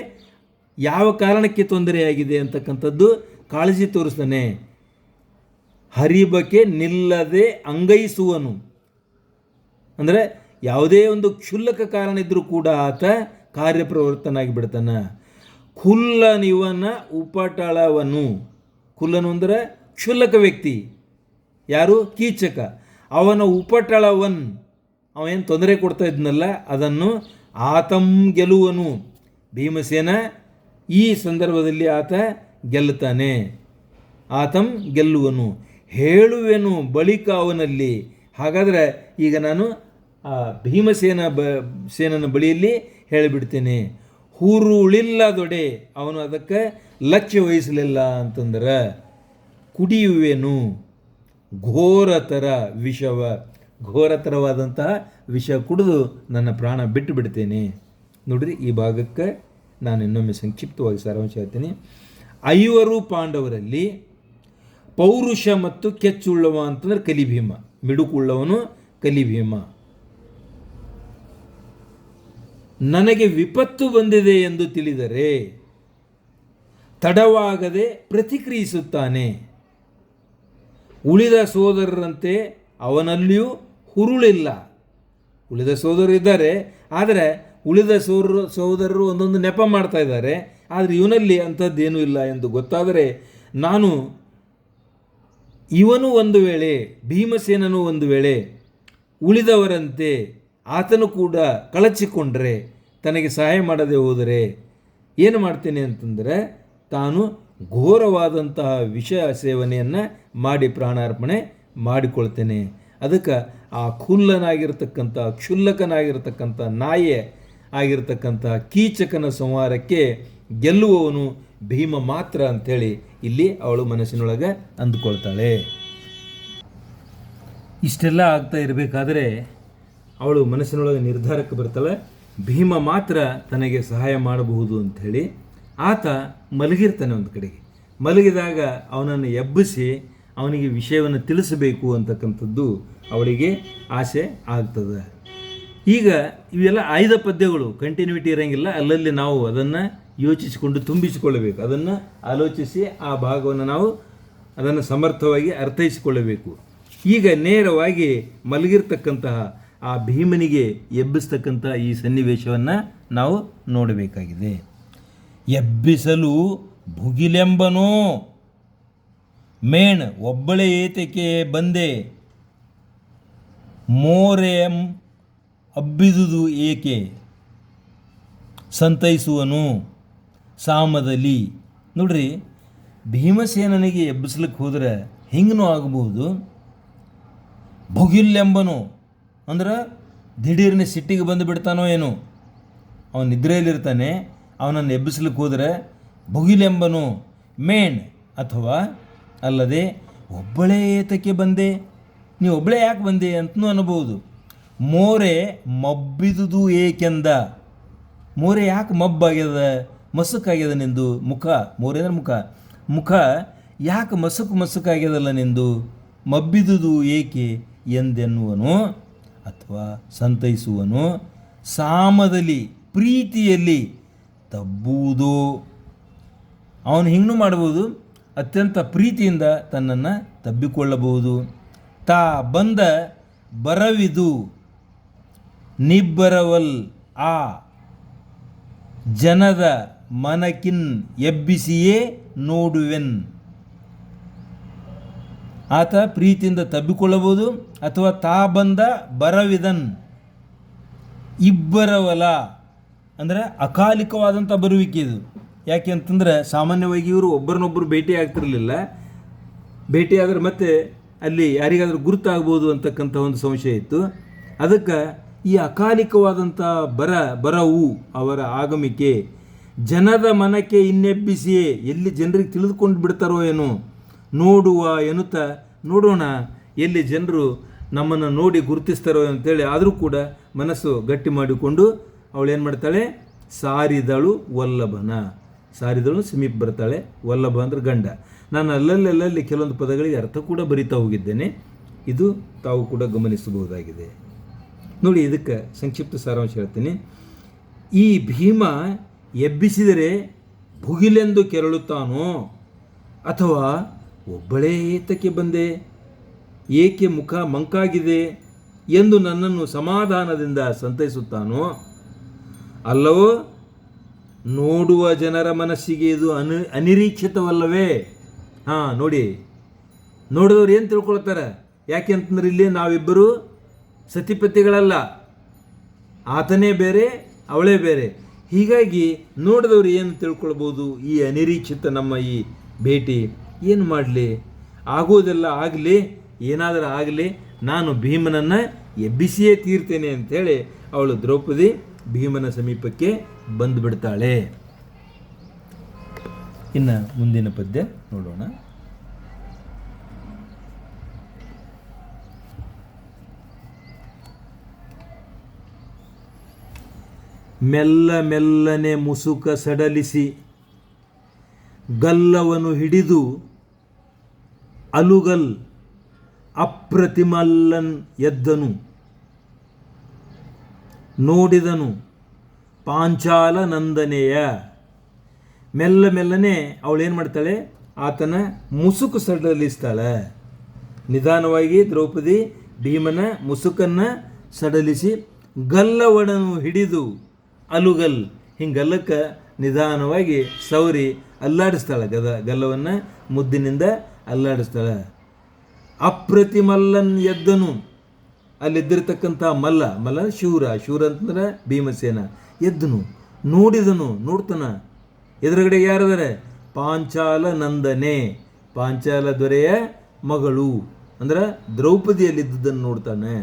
ಯಾವ ಕಾರಣಕ್ಕೆ ತೊಂದರೆ ಆಗಿದೆ ಅಂತಕ್ಕಂಥದ್ದು ಕಾಳಜಿ ತೋರಿಸ್ತಾನೆ. ಹರಿಬಕೆ ನಿಲ್ಲದೆ ಅಂಗೈಸುವನು, ಅಂದರೆ ಯಾವುದೇ ಒಂದು ಕ್ಷುಲ್ಲಕ ಕಾರಣ ಇದ್ದರೂ ಕೂಡ ಆತ ಕಾರ್ಯಪ್ರವರ್ತನಾಗಿ ಬಿಡ್ತಾನೆ. ಖುಲ್ಲನಿವನ ಉಪಟಳವನು. ಖುಲ್ಲನು ಅಂದರೆ ಕ್ಷುಲ್ಲಕ ವ್ಯಕ್ತಿ, ಯಾರು? ಕೀಚಕ. ಅವನ ಉಪಟಳವನ್, ಅವನೇನು ತೊಂದರೆ ಕೊಡ್ತಾ ಇದ್ನಲ್ಲ ಅದನ್ನು ಆತಂ ಗೆಲುವನು. ಭೀಮಸೇನ ಈ ಸಂದರ್ಭದಲ್ಲಿ ಆತ ಗೆಲ್ಲುತ್ತಾನೆ. ಆತಂ ಗೆಲ್ಲುವನು. ಹೇಳುವೆನು ಬಳಿಕ ಅವನಲ್ಲಿ. ಹಾಗಾದರೆ ಈಗ ನಾನು ಆ ಸೇನನ ಬಳಿಯಲ್ಲಿ ಹೇಳಿಬಿಡ್ತೇನೆ. ಹುರುಳಿಲ್ಲದೊಡೆ, ಅವನು ಅದಕ್ಕೆ ಲಕ್ಷ್ಯ ವಹಿಸಲಿಲ್ಲ ಅಂತಂದ್ರೆ ಕುಡಿಯುವೆನು ಘೋರತರ ವಿಷವ, ಘೋರತರವಾದಂತಹ ವಿಷ ಕುಡಿದು ನನ್ನ ಪ್ರಾಣ ಬಿಟ್ಟು ಬಿಡ್ತೇನೆ. ನೋಡ್ರಿ, ಈ ಭಾಗಕ್ಕೆ ನಾನು ಇನ್ನೊಮ್ಮೆ ಸಂಕ್ಷಿಪ್ತವಾಗಿ ಸಾರಾಂಶ ಹೇಳ್ತೀನಿ. 5 ಪಾಂಡವರಲ್ಲಿ ಪೌರುಷ ಮತ್ತು ಕೆಚ್ಚುಳ್ಳವ ಅಂತಂದ್ರೆ ಕಲಿಭೀಮ, ಮಿಡುಕುಳ್ಳವನು ಕಲಿಭೀಮ. ನನಗೆ ವಿಪತ್ತು ಬಂದಿದೆ ಎಂದು ತಿಳಿದರೆ ತಡವಾಗದೆ ಪ್ರತಿಕ್ರಿಯಿಸುತ್ತಾನೆ. ಉಳಿದ ಸೋದರರಂತೆ ಅವನಲ್ಲಿಯೂ ಹುರುಳಿಲ್ಲ. ಉಳಿದ ಸೋದರರು ಇದ್ದಾರೆ, ಆದರೆ ಉಳಿದ ಸೋದರರು ಒಂದೊಂದು ನೆಪ ಮಾಡ್ತಾ ಇದ್ದಾರೆ, ಆದರೆ ಇವನಲ್ಲಿ ಅಂಥದ್ದೇನೂ ಇಲ್ಲ ಎಂದು ಗೊತ್ತಾದರೆ ನಾನು ಇವನು ಒಂದು ವೇಳೆ, ಭೀಮಸೇನನು ಒಂದು ವೇಳೆ ಉಳಿದವರಂತೆ ಆತನು ಕೂಡ ಕಳಚಿಕೊಂಡ್ರೆ, ತನಗೆ ಸಹಾಯ ಮಾಡದೆ ಹೋದರೆ ಏನು ಮಾಡ್ತೇನೆ ಅಂತಂದರೆ ತಾನು ಘೋರವಾದಂತಹ ವಿಷ ಸೇವನೆಯನ್ನು ಮಾಡಿ ಪ್ರಾಣಾರ್ಪಣೆ ಮಾಡಿಕೊಳ್ತೇನೆ. ಅದಕ್ಕೆ ಆ ಖುಲ್ಲನಾಗಿರ್ತಕ್ಕಂಥ, ಕ್ಷುಲ್ಲಕನಾಗಿರ್ತಕ್ಕಂಥ, ನಾಯಿ ಆಗಿರ್ತಕ್ಕಂಥ ಕೀಚಕನ ಸಂಹಾರಕ್ಕೆ ಗೆಲ್ಲುವವನು ಭೀಮ ಮಾತ್ರ ಅಂಥೇಳಿ ಇಲ್ಲಿ ಅವಳು ಮನಸ್ಸಿನೊಳಗೆ ಅಂದುಕೊಳ್ತಾಳೆ. ಇಷ್ಟೆಲ್ಲ ಆಗ್ತಾ ಇರಬೇಕಾದ್ರೆ ಅವಳು ಮನಸ್ಸಿನೊಳಗೆ ನಿರ್ಧಾರಕ್ಕೆ ಬರ್ತಾಳೆ, ಭೀಮ ಮಾತ್ರ ತನಗೆ ಸಹಾಯ ಮಾಡಬಹುದು ಅಂಥೇಳಿ. ಆತ ಮಲಗಿರ್ತಾನೆ ಒಂದು ಕಡೆಗೆ. ಮಲಗಿದಾಗ ಅವನನ್ನು ಎಬ್ಬಿಸಿ ಅವನಿಗೆ ವಿಷಯವನ್ನು ತಿಳಿಸಬೇಕು ಅಂತಕ್ಕಂಥದ್ದು ಅವಳಿಗೆ ಆಸೆ ಆಗ್ತದೆ. ಈಗ ಇವೆಲ್ಲ 5 ಪದ್ಯಗಳು ಕಂಟಿನ್ಯೂಟಿ ಇರೋಂಗಿಲ್ಲ, ಅಲ್ಲಲ್ಲಿ ನಾವು ಅದನ್ನು ಯೋಚಿಸಿಕೊಂಡು ತುಂಬಿಸಿಕೊಳ್ಳಬೇಕು, ಅದನ್ನು ಆಲೋಚಿಸಿ ಆ ಭಾಗವನ್ನು ನಾವು ಅದನ್ನು ಸಮರ್ಥವಾಗಿ ಅರ್ಥೈಸಿಕೊಳ್ಳಬೇಕು. ಈಗ ನೇರವಾಗಿ ಮಲಗಿರ್ತಕ್ಕಂತಹ ಆ ಭೀಮನಿಗೆ ಎಬ್ಬಿಸ್ತಕ್ಕಂಥ ಈ ಸನ್ನಿವೇಶವನ್ನು ನಾವು ನೋಡಬೇಕಾಗಿದೆ. ಎಬ್ಬಿಸಲು ಭುಗಿಲೆಂಬನೋ ಮೇಣ್ ಒಬ್ಬಳೇ ಏತಕ್ಕೆ ಬಂದೆ, ಮೋರೆಂ ಅಬ್ಬಿದುದು ಏಕೆ ಸಂತೈಸುವನು ಸಾಮದಲ್ಲಿ. ನೋಡ್ರಿ, ಭೀಮಸೇನನಿಗೆ ಎಬ್ಬಿಸ್ಲಿಕ್ಕೆ ಹೋದರೆ ಹಿಂಗೂ ಆಗಬಹುದು. ಭುಗಿಲ್ಲೆಂಬನು ಅಂದ್ರೆ ದಿಢೀರ್ನ ಸಿಟ್ಟಿಗೆ ಬಂದು ಬಿಡ್ತಾನೋ ಏನೋ, ಅವನು ನಿದ್ರೆಯಲ್ಲಿರ್ತಾನೆ, ಅವನನ್ನು ಎಬ್ಬಿಸ್ಲಿಕ್ಕೆ ಹೋದರೆ ಭುಗಿಲೆಂಬನು ಮೇಣ್, ಅಥವಾ ಅಲ್ಲದೆ ಒಬ್ಬಳೇ ಏತಕ್ಕೆ ಬಂದೆ, ನೀವು ಒಬ್ಬಳೇ ಯಾಕೆ ಬಂದೆ ಅಂತನೂ ಅನ್ನಬಹುದು. ಮೋರೆ ಮಬ್ಬಿದುದು ಏಕೆಂದ, ಮೋರೆ ಯಾಕೆ ಮಬ್ಬಾಗ್ಯದ, ಮಸುಕಾಗ್ಯದ ನಿಂದು ಮುಖ, ಮೋರೆ ಅಂದ್ರೆ ಮುಖ, ಮುಖ ಯಾಕೆ ಮಸುಕಾಗ್ಯದಲ್ಲ ನಿಂದು, ಮಬ್ಬಿದುದು ಏಕೆ ಎಂದೆನ್ನುವನು ಅಥವಾ ಸಂತೈಸುವನು. ಸಾಮದಲ್ಲಿ ಪ್ರೀತಿಯಲ್ಲಿ ತಬ್ಬುವುದು, ಅವನು ಹಿಂಗೂ ಮಾಡ್ಬೋದು, ಅತ್ಯಂತ ಪ್ರೀತಿಯಿಂದ ತನ್ನನ್ನು ತಬ್ಬಿಕೊಳ್ಳಬಹುದು. ತಾ ಬಂದ ಬರವಿದು ನಿಬ್ಬರವಲ್ ಆ ಜನದ ಮನಕಿನ್ ಎಬ್ಬಿಸಿಯೇ ನೋಡುವೆನ್. ಆತ ಪ್ರೀತಿಯಿಂದ ತಬ್ಬಿಕೊಳ್ಳಬಹುದು. ಅಥವಾ ತಾ ಬಂದ ಬರವಿದನ್, ಇಬ್ಬರವಲ ಅಂದರೆ ಅಕಾಲಿಕವಾದಂಥ ಬರುವಿಕೆ ಇದು. ಯಾಕೆ ಅಂತಂದರೆ ಸಾಮಾನ್ಯವಾಗಿ ಇವರು ಒಬ್ಬರನ್ನೊಬ್ಬರು ಭೇಟಿ ಆಗ್ತಿರಲಿಲ್ಲ. ಭೇಟಿಯಾದರೆ ಮತ್ತೆ ಅಲ್ಲಿ ಯಾರಿಗಾದರೂ ಗುರುತಾಗ್ಬೋದು ಅಂತಕ್ಕಂಥ ಒಂದು ಸಂಶಯ ಇತ್ತು. ಅದಕ್ಕೆ ಈ ಅಕಾಲಿಕವಾದಂಥ ಬರವು ಅವರ ಆಗಮಿಕೆ ಜನದ ಮನಕ್ಕೆ ಇನ್ನೆಬ್ಬಿಸಿಯೇ, ಎಲ್ಲಿ ಜನರಿಗೆ ತಿಳಿದುಕೊಂಡು ಬಿಡ್ತಾರೋ ಏನೋ ನೋಡುವ ಎನ್ನುತ್ತಾ, ನೋಡೋಣ ಎಲ್ಲಿ ಜನರು ನಮ್ಮನ್ನು ನೋಡಿ ಗುರುತಿಸ್ತಾರೋ ಅಂತೇಳಿ. ಆದರೂ ಕೂಡ ಮನಸ್ಸು ಗಟ್ಟಿ ಮಾಡಿಕೊಂಡು ಅವಳು ಏನು ಮಾಡ್ತಾಳೆ, ಸಾರಿದಳು ವಲ್ಲಭನ. ಸಾರಿದಳು ಸಮೀಪ ಬರ್ತಾಳೆ. ವಲ್ಲಭ ಅಂದ್ರೆ ಗಂಡ. ನಾನು ಅಲ್ಲಲ್ಲಿ ಕೆಲವೊಂದು ಪದಗಳಿಗೆ ಅರ್ಥ ಕೂಡ ಬರಿತಾ ಹೋಗಿದ್ದೇನೆ. ಇದು ತಾವು ಕೂಡ ಗಮನಿಸಬಹುದಾಗಿದೆ. ನೋಡಿ, ಇದಕ್ಕೆ ಸಂಕ್ಷಿಪ್ತ ಸಾರಾಂಶ ಹೇಳ್ತೀನಿ. ಈ ಭೀಮ ಎಬ್ಬಿಸಿದರೆ ಭುಗಿಲೆಂದು ಕೆರಳುತ್ತಾನೋ, ಅಥವಾ ಒಬ್ಬಳೇ ಏತಕ್ಕೆ ಬಂದೆ, ಏಕೆ ಮುಖ ಮಂಕಾಗಿದೆ ಎಂದು ನನ್ನನ್ನು ಸಮಾಧಾನದಿಂದ ಸಂತೈಸುತ್ತಾನೋ, ಅಲ್ಲವೋ ನೋಡುವ ಜನರ ಮನಸ್ಸಿಗೆ ಇದು ಅನಿರೀಕ್ಷಿತವಲ್ಲವೇ? ನೋಡಿ, ನೋಡಿದವ್ರು ಏನು ತಿಳ್ಕೊಳ್ತಾರೆ? ಯಾಕೆ ಅಂತಂದ್ರೆ ಇಲ್ಲಿ ನಾವಿಬ್ಬರು ಸತಿಪತಿಗಳಲ್ಲ, ಆತನೇ ಬೇರೆ ಅವಳೇ ಬೇರೆ. ಹೀಗಾಗಿ ನೋಡಿದವರು ಏನು ತಿಳ್ಕೊಳ್ಬೋದು? ಈ ಅನಿರೀಕ್ಷಿತ ನಮ್ಮ ಈ ಭೇಟಿ ಏನು ಮಾಡಲಿ, ಆಗೋದೆಲ್ಲ ಆಗಲಿ, ಏನಾದರೂ ಆಗಲಿ, ನಾನು ಭೀಮನನ್ನು ಎಬ್ಬಿಸಿಯೇ ತೀರ್ತೇನೆ ಅಂಥೇಳಿ ಅವಳು ದ್ರೌಪದಿ ಭೀಮನ ಸಮೀಪಕ್ಕೆ ಬಂದುಬಿಡ್ತಾಳೆ. ಇನ್ನು ಮುಂದಿನ ಪದ್ಯ ನೋಡೋಣ. ಮೆಲ್ಲನೆ ಮುಸುಕ ಸಡಲಿಸಿ ಗಲ್ಲವನು ಹಿಡಿದು ಅಲುಗಲ್ ಅಪ್ರತಿಮಲ್ಲನ್ ಎದ್ದನು. ನೋಡಿದನು ಪಾಂಚಾಲ ನಂದನೆಯ. ಮೆಲ್ಲನೆ ಅವಳೇನು ಮಾಡ್ತಾಳೆ, ಆತನ ಮುಸುಕು ಸಡಲಿಸ್ತಾಳೆ. ನಿಧಾನವಾಗಿ ದ್ರೌಪದಿ ಭೀಮನ ಮುಸುಕನ್ನು ಸಡಲಿಸಿ ಗಲ್ಲವನನ್ನು ಹಿಡಿದು ಅಲುಗಲ್, ಹಿಂಗಲ್ಲಕ್ಕೆ ನಿಧಾನವಾಗಿ ಸೌರಿ ಅಲ್ಲಾಡಿಸ್ತಾಳೆ. ಗಲ್ಲವನ್ನು ಮುದ್ದಿನಿಂದ ಅಲ್ಲಾಡಿಸ್ತಾಳೆ. ಅಪ್ರತಿಮಲ್ಲನ್ ಎದ್ದನು, ಅಲ್ಲಿದ್ದಿರ್ತಕ್ಕಂಥ ಮಲ್ಲ ಶೂರ ಅಂತಂದ್ರೆ ಭೀಮಸೇನ. ಎದ್ದನು, ನೋಡಿದನು, ನೋಡ್ತಾನ. ಎದುರುಗಡೆ ಯಾರದಾರೆ? ಪಾಂಚಾಲ ನಂದನೆ, ಪಾಂಚಾಲ ದೊರೆಯ ಮಗಳು ಅಂದ್ರೆ ದ್ರೌಪದಿಯಲ್ಲಿದ್ದದನ್ನು ನೋಡ್ತಾನೆ.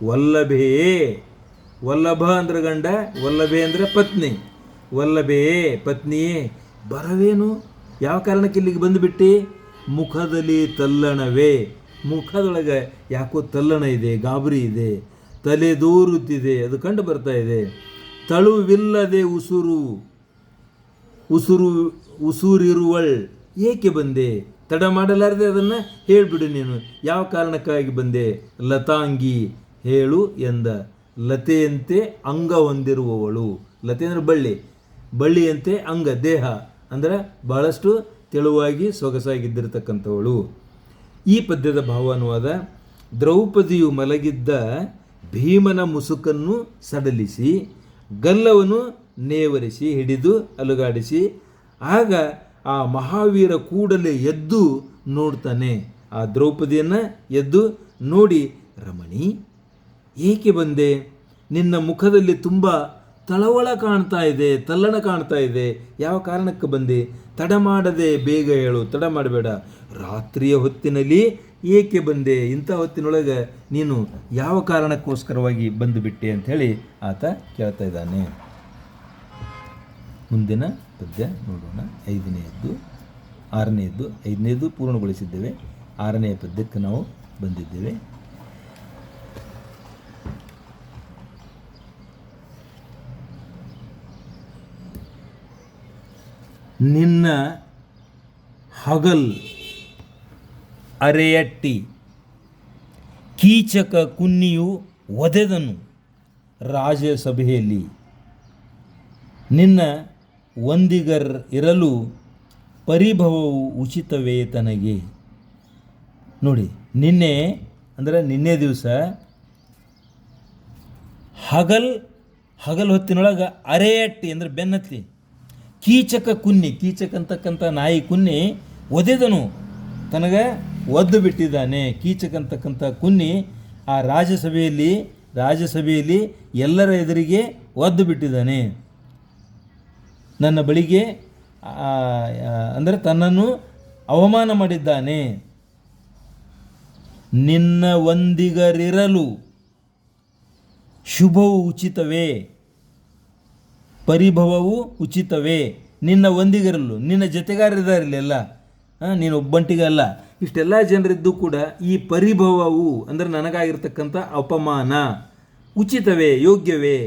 ವಲ್ಲಭೆಯೇ, ವಲ್ಲಭ ಅಂದ್ರೆ ಗಂಡ, ವಲ್ಲಭೆ ಅಂದರೆ ಪತ್ನಿ. ವಲ್ಲಭೆಯೇ ಪತ್ನಿಯೇ, ಬರವೇನು, ಯಾವ ಕಾರಣಕ್ಕೆ ಇಲ್ಲಿಗೆ ಬಂದುಬಿಟ್ಟು? ಮುಖದಲ್ಲಿ ತಲ್ಲಣವೇ, ಮುಖದೊಳಗೆ ಯಾಕೋ ತಲ್ಲಣ ಇದೆ, ಗಾಬರಿ ಇದೆ, ತಲೆ ದೂರುತ್ತಿದೆ, ಅದು ಕಂಡು ಬರ್ತಾ ಇದೆ. ತಳುವಿಲ್ಲದೆ ಉಸುರಿರುವಳ್, ಏಕೆ ಬಂದೆ? ತಡ ಮಾಡಲಾರದೆ ಅದನ್ನು ಹೇಳಿಬಿಡು ನೀನು, ಯಾವ ಕಾರಣಕ್ಕಾಗಿ ಬಂದೆ? ಲತಾಂಗಿ, ಹೇಳು ಎಂದ. ಲತೆಯಂತೆ ಅಂಗ ಹೊಂದಿರುವವಳು, ಲತೆ ಅಂದರೆ ಬಳ್ಳಿಯಂತೆ ಅಂಗ, ದೇಹ ಅಂದರೆ ಬಹಳಷ್ಟು ತೆಳುವಾಗಿ ಸೊಗಸಾಗಿದ್ದಿರತಕ್ಕಂಥವಳು. ಈ ಪದ್ಯದ ಭಾವಾನುವಾದ: ದ್ರೌಪದಿಯು ಮಲಗಿದ್ದ ಭೀಮನ ಮುಸುಕನ್ನು ಸಡಲಿಸಿ ಗಲ್ಲವನ್ನು ನೇವರಿಸಿ ಹಿಡಿದು ಅಲುಗಾಡಿಸಿ, ಆಗ ಆ ಮಹಾವೀರ ಕೂಡಲೇ ಎದ್ದು ನೋಡ್ತಾನೆ. ಆ ದ್ರೌಪದಿಯನ್ನು ಎದ್ದು ನೋಡಿ, ರಮಣಿ ಏಕೆ ಬಂದೆ? ನಿನ್ನ ಮುಖದಲ್ಲಿ ತುಂಬ ತಳವಳ ಕಾಣ್ತಾ ಇದೆ, ತಲ್ಲಣ ಕಾಣ್ತಾ ಇದೆ, ಯಾವ ಕಾರಣಕ್ಕೆ ಬಂದೆ? ತಡ ಮಾಡದೆ ಬೇಗ ಹೇಳು, ತಡ ಮಾಡಬೇಡ. ರಾತ್ರಿಯ ಹೊತ್ತಿನಲ್ಲಿ ಏಕೆ ಬಂದೆ? ಇಂಥ ಹೊತ್ತಿನೊಳಗೆ ನೀನು ಯಾವ ಕಾರಣಕ್ಕೋಸ್ಕರವಾಗಿ ಬಂದು ಬಿಟ್ಟೆ ಅಂಥೇಳಿ ಆತ ಕೇಳ್ತಾ ಇದ್ದಾನೆ. ಮುಂದಿನ ಪದ್ಯ ನೋಡೋಣ. 5ನೇಯದ್ದು, 6ನೇಯದ್ದು, 5ನೇಯದ್ದು ಪೂರ್ಣಗೊಳಿಸಿದ್ದೇವೆ. 6ನೆಯ ಪದ್ಯಕ್ಕೆ ನಾವು ಬಂದಿದ್ದೇವೆ. ನಿನ್ನ ಹಗಲ್ ಅರೆಯಟ್ಟಿ ಕೀಚಕ ಕುನ್ನಿಯು ಒದೆದನು ರಾಜಸಭೆಯಲ್ಲಿ. ನಿನ್ನ ಒಂದಿಗರ್ ಇರಲು ಪರಿಭವವು ಉಚಿತವೇ ತನಗೆ. ನೋಡಿ, ನಿನ್ನೆ ಅಂದರೆ ನಿನ್ನೆ ದಿವಸ ಹಗಲ್ ಹೊತ್ತಿನೊಳಗೆ ಅರೆಯಟ್ಟಿ ಅಂದರೆ ಬೆನ್ನತ್ತಿ ಕೀಚಕ ಅಂತಕ್ಕಂಥ ನಾಯಿ ಕುನ್ನಿ ಒದೆದನು, ತನಗೆ ಒದ್ದು ಬಿಟ್ಟಿದ್ದಾನೆ. ಕೀಚಕ ಅಂತಕ್ಕಂಥ ಕುನ್ನಿ ಆ ರಾಜಸಭೆಯಲ್ಲಿ ಎಲ್ಲರ ಎದುರಿಗೆ ಒದ್ದು ಬಿಟ್ಟಿದ್ದಾನೆ. ನನ್ನ ಬಳಿಗೆ ಅಂದರೆ ತನ್ನನ್ನು ಅವಮಾನ ಮಾಡಿದ್ದಾನೆ. ನಿನ್ನ ಒಂದಿಗರಿರಲು ಶುಭವು ಉಚಿತವೇ, ಪರಿಭವವು ಉಚಿತವೇ. ನಿನ್ನ ಒಂದಿಗರಲು, ನಿನ್ನ ಜೊತೆಗಾರರಿದ್ದಾರಿಲ್ಲ ಎಲ್ಲ, ನೀನು ಒಬ್ಬಂಟಿಗೆ ಅಲ್ಲ, ಇಷ್ಟೆಲ್ಲ ಜನರಿದ್ದು ಕೂಡ ಈ ಪರಿಭವವು ಅಂದರೆ ನನಗಾಗಿರ್ತಕ್ಕಂಥ ಅಪಮಾನ ಉಚಿತವೇ, ಯೋಗ್ಯವೇ.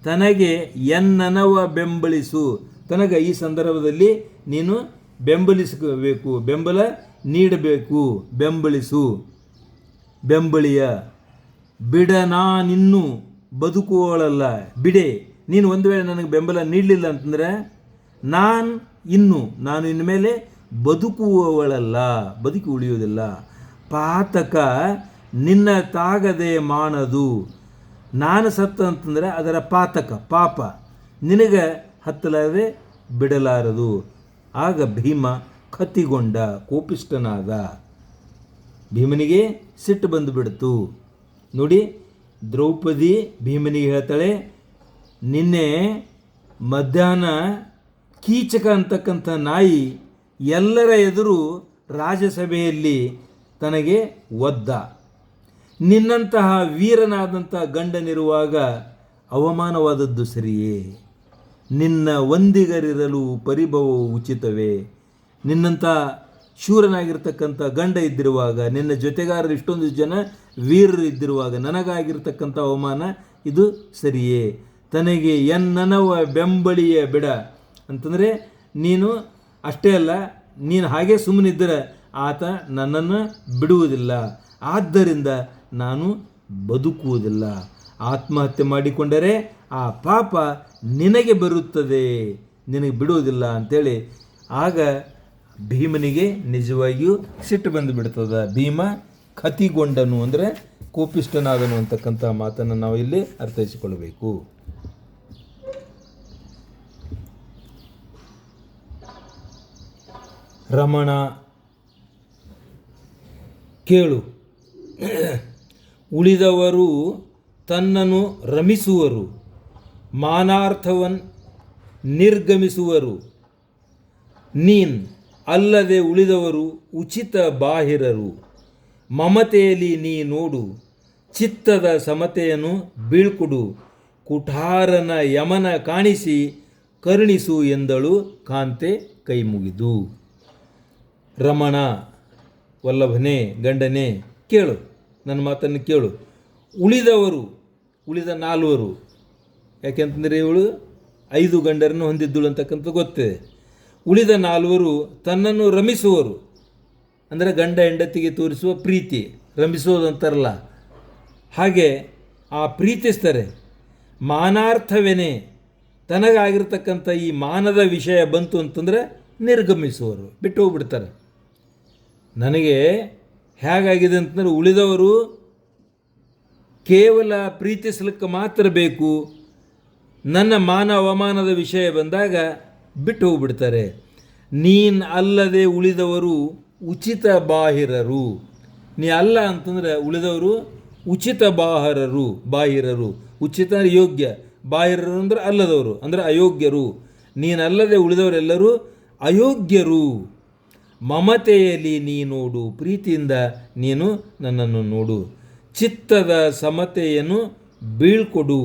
ತನಗೆ ಎನ್ನನವ ಬೆಂಬಲಿಸು. ತನಗೆ ಈ ಸಂದರ್ಭದಲ್ಲಿ ನೀನು ಬೆಂಬಲಿಸಬೇಕು, ಬೆಂಬಲ ನೀಡಬೇಕು. ಬೆಂಬಲಿಸು, ಬೆಂಬಲಿಯ. ಬಿಡ ನಾನಿನ್ನು ಬದುಕುವವಳಲ್ಲ, ಬಿಡೆ. ನೀನು ಒಂದು ವೇಳೆ ನನಗೆ ಬೆಂಬಲ ನೀಡಲಿಲ್ಲ ಅಂತಂದರೆ ನಾನು ಇನ್ನು ಮೇಲೆ ಬದುಕುವವಳಲ್ಲ, ಬದುಕಿ ಉಳಿಯುವುದಿಲ್ಲ. ಪಾತಕ ನಿನ್ನ ತಾಗದೆ ಮಾಡದು. ನಾನು ಸತ್ತ ಅಂತಂದರೆ ಅದರ ಪಾತಕ ಪಾಪ ನಿನಗೆ ಹತ್ತಲಾರದೆ ಬಿಡಲಾರದು. ಆಗ ಭೀಮ ಕತ್ತಿಗೊಂಡ, ಕೋಪಿಷ್ಟನಾದ. ಭೀಮನಿಗೆ ಸಿಟ್ಟು ಬಂದು ಬಿಡ್ತು. ನೋಡಿ, ದ್ರೌಪದಿ ಭೀಮನಿಗೆ ಹೇಳ್ತಾಳೆ, ನಿನ್ನೆ ಮಧ್ಯಾಹ್ನ ಕೀಚಕ ಅಂತಕ್ಕಂಥ ನಾಯಿ ಎಲ್ಲರ ಎದುರು ರಾಜಸಭೆಯಲ್ಲಿ ತನಗೆ ಒದ್ದ. ನಿನ್ನಂತಹ ವೀರನಾದಂಥ ಗಂಡನಿರುವಾಗ ಅವಮಾನವಾದದ್ದು ಸರಿಯೇ? ನಿನ್ನ ಒಂದಿಗರಿರಲು ಪರಿಭವವು ಉಚಿತವೇ? ನಿನ್ನಂಥ ಶೂರನಾಗಿರ್ತಕ್ಕಂಥ ಗಂಡ ಇದ್ದಿರುವಾಗ, ನಿನ್ನ ಜೊತೆಗಾರರು ಇಷ್ಟೊಂದು ಜನ ವೀರರು ಇದ್ದಿರುವಾಗ ನನಗಾಗಿರ್ತಕ್ಕಂಥ ಅವಮಾನ ಇದು ಸರಿಯೇ? ತನಗೆ ಎನ್ನನವ ಬೆಂಬಲಿಯ ಬಿಡ ಅಂತಂದರೆ ನೀನು ಅಷ್ಟೇ ಅಲ್ಲ, ನೀನು ಹಾಗೆ ಸುಮ್ಮನಿದ್ದರೆ ಆತ ನನ್ನನ್ನು ಬಿಡುವುದಿಲ್ಲ. ಆದ್ದರಿಂದ ನಾನು ಬದುಕುವುದಿಲ್ಲ. ಆತ್ಮಹತ್ಯೆ ಮಾಡಿಕೊಂಡರೆ ಆ ಪಾಪ ನಿನಗೆ ಬರುತ್ತದೆ, ನಿನಗೆ ಬಿಡುವುದಿಲ್ಲ ಅಂಥೇಳಿ. ಆಗ ಭೀಮನಿಗೆ ನಿಜವಾಗಿಯೂ ಸಿಟ್ಟು ಬಂದು ಬಿಡ್ತದೆ. ಭೀಮ ಕತಿಗೊಂಡನು ಅಂದರೆ ಕೋಪಿಷ್ಟನಾದನು ಅಂತಕ್ಕಂಥ ಮಾತನ್ನು ನಾವು ಇಲ್ಲಿ ಅರ್ಥೈಸಿಕೊಳ್ಳಬೇಕು. ರಮಣ, ಕೇಳು, ಉಳಿದವರು ತನ್ನನ್ನು ರಮಿಸುವರು, ಮಾನಾರ್ಥವನ್ ನಿರ್ಗಮಿಸುವರು. ನೀನ್ ಅಲ್ಲದೆ ಉಳಿದವರು ಉಚಿತ ಬಾಹಿರರು. ಮಮತೆಯಲ್ಲಿ ನೀ ನೋಡು, ಚಿತ್ತದ ಸಮತೆಯನ್ನು ಬೀಳ್ಕೊಡು. ಕುಠಾರನ ಯಮನ ಕಾಣಿಸಿ ಕರುಣಿಸು ಎಂದಳು ಕಾಂತೆ ಕೈ ಮುಗಿದು. ರಮಣ, ವಲ್ಲಭನೇ, ಗಂಡನೇ, ಕೇಳು, ನನ್ನ ಮಾತನ್ನು ಕೇಳು. ಉಳಿದ 4, ಯಾಕೆಂತಂದರೆ ಇವಳು 5 ಗಂಡರನ್ನು ಹೊಂದಿದ್ದಳು ಅಂತಕ್ಕಂಥ ಗೊತ್ತಿದೆ. ಉಳಿದ 4 ತನ್ನನ್ನು ರಮಿಸುವರು ಅಂದರೆ ಗಂಡ ಹೆಂಡತಿಗೆ ತೋರಿಸುವ ಪ್ರೀತಿ, ರಮಿಸೋದು ಅಂತಾರಲ್ಲ ಹಾಗೆ ಆ ಪ್ರೀತಿಸ್ತಾರೆ. ಮಾನಾರ್ಥವೇನೆ, ತನಗಾಗಿರ್ತಕ್ಕಂಥ ಈ ಮಾನದ ವಿಷಯ ಬಂತು ಅಂತಂದರೆ ನಿರ್ಗಮಿಸುವರು, ಬಿಟ್ಟು ಹೋಗ್ಬಿಡ್ತಾರೆ. ನನಗೆ ಹೇಗಾಗಿದೆ ಅಂತಂದರೆ ಉಳಿದವರು ಕೇವಲ ಪ್ರೀತಿಸಲಿಕ್ಕೆ ಮಾತ್ರ ಬೇಕು, ನನ್ನ ಮಾನ ಅವಮಾನದ ವಿಷಯ ಬಂದಾಗ ಬಿಟ್ಟು ಹೋಗ್ಬಿಡ್ತಾರೆ. ನೀನು ಅಲ್ಲದೆ ಉಳಿದವರು ಉಚಿತ ಬಾಹಿರರು. ನೀ ಅಲ್ಲ ಅಂತಂದರೆ ಉಳಿದವರು ಉಚಿತ ಬಾಹಿರರು. ಉಚಿತ ಯೋಗ್ಯ, ಬಾಹಿರರು ಅಂದರೆ ಅಲ್ಲದವರು ಅಂದರೆ ಅಯೋಗ್ಯರು. ನೀನಲ್ಲದೆ ಉಳಿದವರೆಲ್ಲರೂ ಅಯೋಗ್ಯರು. ಮಮತೆಯಲ್ಲಿ ನೀ ನೋಡು, ಪ್ರೀತಿಯಿಂದ ನೀನು ನನ್ನನ್ನು ನೋಡು. ಚಿತ್ತದ ಸಮತೆಯನ್ನು ಬೀಳ್ಕೊಡು.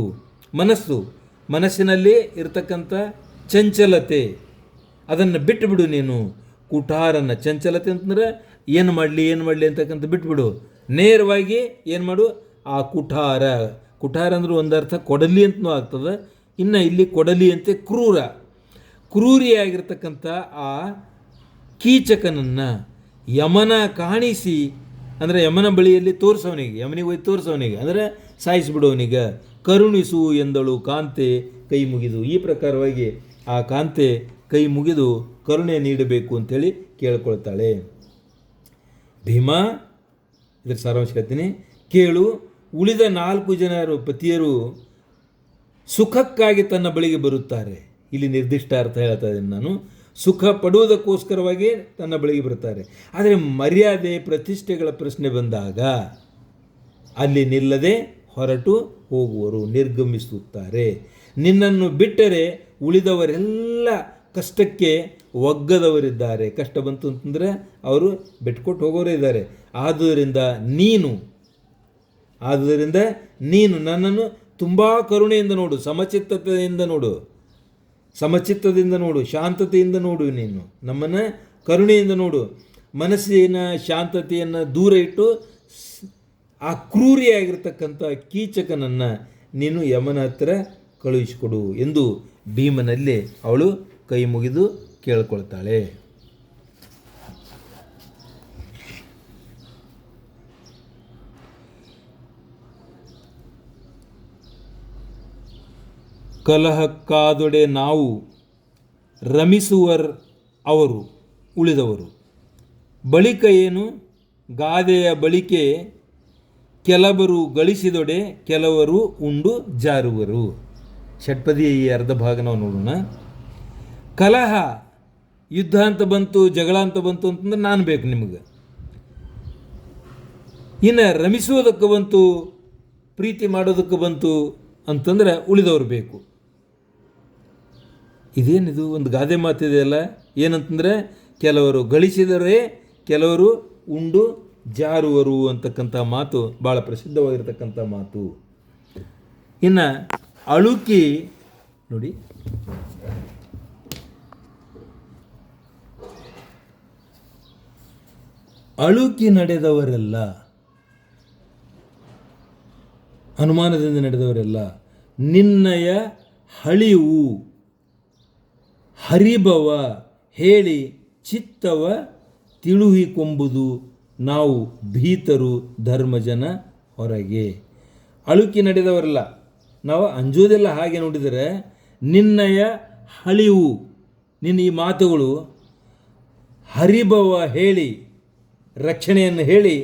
ಮನಸ್ಸಿನಲ್ಲಿ ಇರತಕ್ಕಂಥ ಚಂಚಲತೆ ಅದನ್ನು ಬಿಟ್ಟುಬಿಡು ನೀನು. ಕುಠಾರನ ಚಂಚಲತೆ ಅಂತಂದರೆ ಏನು ಮಾಡಲಿ ಅಂತಕ್ಕಂಥ ಬಿಟ್ಬಿಡು. ನೇರವಾಗಿ ಏನು ಮಾಡು, ಆ ಕುಠಾರ ಅಂದ್ರೆ ಒಂದು ಅರ್ಥ ಕೊಡಲಿ ಅಂತನೂ ಆಗ್ತದೆ. ಇನ್ನು ಇಲ್ಲಿ ಕೊಡಲಿ ಅಂತೆ ಕ್ರೂರಿಯಾಗಿರ್ತಕ್ಕಂಥ ಆ ಕೀಚಕನನ್ನು ಯಮನ ಕಾಣಿಸಿ ಅಂದರೆ ಯಮನ ಬಳಿಯಲ್ಲಿ ತೋರಿಸೋನಿಗೆ, ಯಮನಿಗೆ ಹೋಗಿ ತೋರಿಸೋನಿಗೆ ಅಂದರೆ ಸಾಯಿಸಿಬಿಡೋನಿಗೆ ಕರುಣಿಸು ಎಂದಳು ಕಾಂತೆ ಕೈ ಮುಗಿದು. ಈ ಪ್ರಕಾರವಾಗಿ ಆ ಕಾಂತೆ ಕೈ ಮುಗಿದು ಕರುಣೆ ನೀಡಬೇಕು ಅಂತೇಳಿ ಕೇಳ್ಕೊಳ್ತಾಳೆ. ಭೀಮ, ಇದರ ಸಾರಾಂಶ ಹೇಳ್ತೀನಿ ಕೇಳು. ಉಳಿದ 4 ಜನರು ಪತಿಯರು ಸುಖಕ್ಕಾಗಿ ತನ್ನ ಬಳಿಗೆ ಬರುತ್ತಾರೆ. ಇಲ್ಲಿ ನಿರ್ದಿಷ್ಟ ಅರ್ಥ ಹೇಳ್ತಾ ಇದ್ದೀನಿ ನಾನು. ಸುಖ ಪಡುವುದಕ್ಕೋಸ್ಕರವಾಗಿ ತನ್ನ ಬಳಿಗೆ ಬರುತ್ತಾರೆ. ಆದರೆ ಮರ್ಯಾದೆ ಪ್ರತಿಷ್ಠೆಗಳ ಪ್ರಶ್ನೆ ಬಂದಾಗ ಅಲ್ಲಿ ನಿಲ್ಲದೆ ಹೊರಟು ಹೋಗುವರು, ನಿರ್ಗಮಿಸುತ್ತಾರೆ. ನಿನ್ನನ್ನು ಬಿಟ್ಟರೆ ಉಳಿದವರೆಲ್ಲ ಕಷ್ಟಕ್ಕೆ ಒಗ್ಗದವರಿದ್ದಾರೆ. ಕಷ್ಟ ಬಂತು ಅಂತಂದರೆ ಅವರು ಬಿಟ್ಕೊಟ್ಟು ಹೋಗೋರೇ ಇದ್ದಾರೆ. ಆದುದರಿಂದ ನೀನು ನನ್ನನ್ನು ತುಂಬ ಕರುಣೆಯಿಂದ ನೋಡು, ಸಮಚಿತ್ತದಿಂದ ನೋಡು, ಶಾಂತತೆಯಿಂದ ನೋಡು. ನೀನು ನಮ್ಮನ್ನು ಕರುಣೆಯಿಂದ ನೋಡು. ಮನಸ್ಸಿನ ಶಾಂತತೆಯನ್ನು ದೂರ ಇಟ್ಟು ಆ ಕ್ರೂರಿಯಾಗಿರ್ತಕ್ಕಂಥ ಕೀಚಕನನ್ನು ನೀನು ಯಮನ ಹತ್ತಿರ ಕಳುಹಿಸಿಕೊಡು ಎಂದು ಭೀಮನಲ್ಲಿ ಅವಳು ಕೈ ಮುಗಿದು ಕೇಳ್ಕೊಳ್ತಾಳೆ. ಕಲಹಕ್ಕಾದೊಡೆ ನಾವು ರಮಿಸುವರ್ ಅವರು ಉಳಿದವರು. ಬಳಿಕ ಏನು? ಗಾದೆಯ ಬಳಿಕೆ ಕೆಲವರು ಗಳಿಸಿದೊಡೆ ಕೆಲವರು ಉಂಡು ಜಾರುವರು. ಷಟ್ಪದಿಯ ಈ ಅರ್ಧ ಭಾಗ ನಾವು ನೋಡೋಣ. ಕಲಹ, ಯುದ್ಧ ಅಂತ ಬಂತು, ಜಗಳ ಅಂತ ಬಂತು ಅಂತಂದ್ರೆ ನಾನು ಬೇಕು ನಿಮಗೆ. ಇನ್ನು ರಮಿಸುವುದಕ್ಕೆ ಬಂತು, ಪ್ರೀತಿ ಮಾಡೋದಕ್ಕೆ ಬಂತು ಅಂತಂದ್ರೆ ಉಳಿದವರು ಬೇಕು. ಇದೇನಿದು? ಒಂದು ಗಾದೆ ಮಾತಿದೆಯಲ್ಲ, ಏನಂತಂದರೆ ಕೆಲವರು ಗಳಿಸಿದರೆ ಕೆಲವರು ಉಂಡು ಜಾರುವರು ಅಂತಕ್ಕಂಥ ಮಾತು ಭಾಳ ಪ್ರಸಿದ್ಧವಾಗಿರ್ತಕ್ಕಂಥ ಮಾತು. ಇನ್ನು ಅಳುಕಿ ನೋಡಿ, ಅಳುಕಿ ನಡೆದವರೆಲ್ಲ, ಅನುಮಾನದಿಂದ ನಡೆದವರೆಲ್ಲ ನಿನ್ನಯ ಹಳಿವು ಹರಿಭವ ಹೇಳಿ ಚಿತ್ತವ ತಿಳುಹಿಕೊಂಬುದು ನಾವು ಭೀತರು ಧರ್ಮಜನ ಹೊರಗೆ. ಅಳುಕಿ ನಡೆದವರಲ್ಲ, ನಾವು ಅಂಜೋದೆಲ್ಲ ಹಾಗೆ ನೋಡಿದರೆ ನಿನ್ನಯ ಹಳಿವು, ನಿನ್ನ ಈ ಮಾತುಗಳು ಹರಿಭವ ಹೇಳಿ, ರಕ್ಷಣೆಯನ್ನು ಹೇಳಿ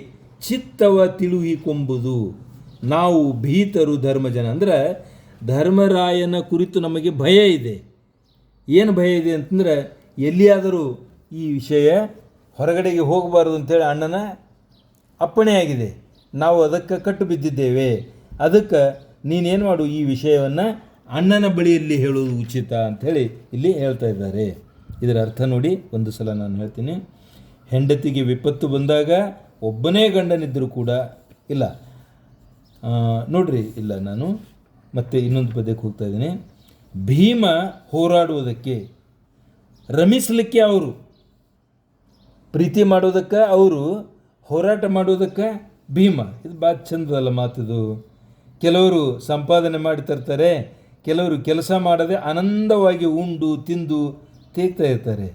ಚಿತ್ತವ ತಿಳುಹಿಕೊಂಬುದು ನಾವು ಭೀತರು ಧರ್ಮಜನ. ಅಂದರೆ ಧರ್ಮರಾಯನ ಕುರಿತು ನಮಗೆ ಭಯ ಇದೆ. ಏನು ಭಯ ಇದೆ ಅಂತಂದರೆ, ಎಲ್ಲಿಯಾದರೂ ಈ ವಿಷಯ ಹೊರಗಡೆಗೆ ಹೋಗಬಾರ್ದು ಅಂಥೇಳಿ ಅಣ್ಣನ ಅಪ್ಪಣೆಯಾಗಿದೆ. ನಾವು ಅದಕ್ಕೆ ಕಟ್ಟು ಬಿದ್ದಿದ್ದೇವೆ. ಅದಕ್ಕೆ ನೀನೇನು ಮಾಡು, ಈ ವಿಷಯವನ್ನು ಅಣ್ಣನ ಬಳಿಯಲ್ಲಿ ಹೇಳೋದು ಉಚಿತ ಅಂಥೇಳಿ ಇಲ್ಲಿ ಹೇಳ್ತಾ ಇದ್ದಾರೆ. ಇದರ ಅರ್ಥ ನೋಡಿ, ಒಂದು ಸಲ ನಾನು ಹೇಳ್ತೀನಿ. ಹೆಂಡತಿಗೆ ವಿಪತ್ತು ಬಂದಾಗ ಒಬ್ಬನೇ ಗಂಡನಿದ್ದರೂ ಕೂಡ ಇಲ್ಲ ನೋಡ್ರಿ, ಇಲ್ಲ ನಾನು ಮತ್ತೆ ಇನ್ನೊಂದು ಪದ್ಯಕ್ಕೆ ಹೋಗ್ತಾ ಇದ್ದೀನಿ. ಭೀಮ ಹೋರಾಡುವುದಕ್ಕೆ, ರಮಿಸಲಿಕ್ಕೆ ಅವರು, ಪ್ರೀತಿ ಮಾಡೋದಕ್ಕೆ ಅವರು, ಹೋರಾಟ ಮಾಡೋದಕ್ಕೆ ಭೀಮ. ಇದು ಭಾಳ ಚಂದದಲ್ಲ ಮಾತಿದು. ಕೆಲವರು ಸಂಪಾದನೆ ಮಾಡಿ ತರ್ತಾರೆ, ಕೆಲವರು ಕೆಲಸ ಮಾಡದೆ ಆನಂದವಾಗಿ ಉಂಡು ತಿಂದು ತೇಗ್ತಾ ಇರ್ತಾರೆ.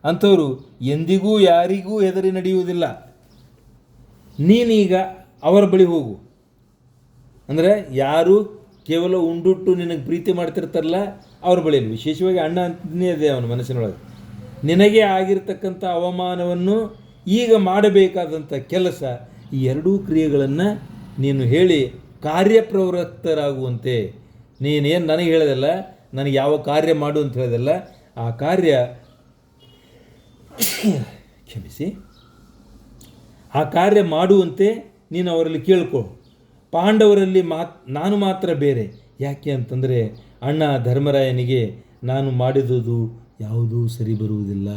ಅಂಥವರು ಎಂದಿಗೂ ಯಾರಿಗೂ ಹೆದರಿ ನಡೆಯುವುದಿಲ್ಲ. ನೀನೀಗ ಅವರ ಬಳಿ ಹೋಗು. ಅಂದರೆ ಯಾರು ಕೇವಲ ಉಂಡುಟ್ಟು ನಿನಗೆ ಪ್ರೀತಿ ಮಾಡ್ತಿರ್ತಾರಲ್ಲ ಅವ್ರ ಬಳಿಯಲ್ಲಿ, ವಿಶೇಷವಾಗಿ ಅಣ್ಣ ಅಂತನೇ ಇದೆ ಅವನ ಮನಸ್ಸಿನೊಳಗೆ. ನಿನಗೆ ಆಗಿರ್ತಕ್ಕಂಥ ಅವಮಾನವನ್ನು ಈಗ ಮಾಡಬೇಕಾದಂಥ ಕೆಲಸ, ಈ ಎರಡೂ ಕ್ರಿಯೆಗಳನ್ನು ನೀನು ಹೇಳಿ ಕಾರ್ಯಪ್ರವೃತ್ತರಾಗುವಂತೆ. ನೀನೇನು ನನಗೆ ಹೇಳೋದಲ್ಲ, ನನಗೆ ಯಾವ ಕಾರ್ಯ ಮಾಡು ಅಂತ ಹೇಳೋದಲ್ಲ, ಆ ಕಾರ್ಯ ಕ್ಷಮಿಸಿ, ಆ ಕಾರ್ಯ ಮಾಡುವಂತೆ ನೀನು ಅವರಲ್ಲಿ ಕೇಳ್ಕೊ. ಪಾಂಡವರಲ್ಲಿ ನಾನು ಮಾತ್ರ ಬೇರೆ. ಯಾಕೆ ಅಂತಂದರೆ ಅಣ್ಣ ಧರ್ಮರಾಯನಿಗೆ ನಾನು ಮಾಡಿದುದು ಯಾವುದೂ ಸರಿ ಬರುವುದಿಲ್ಲ.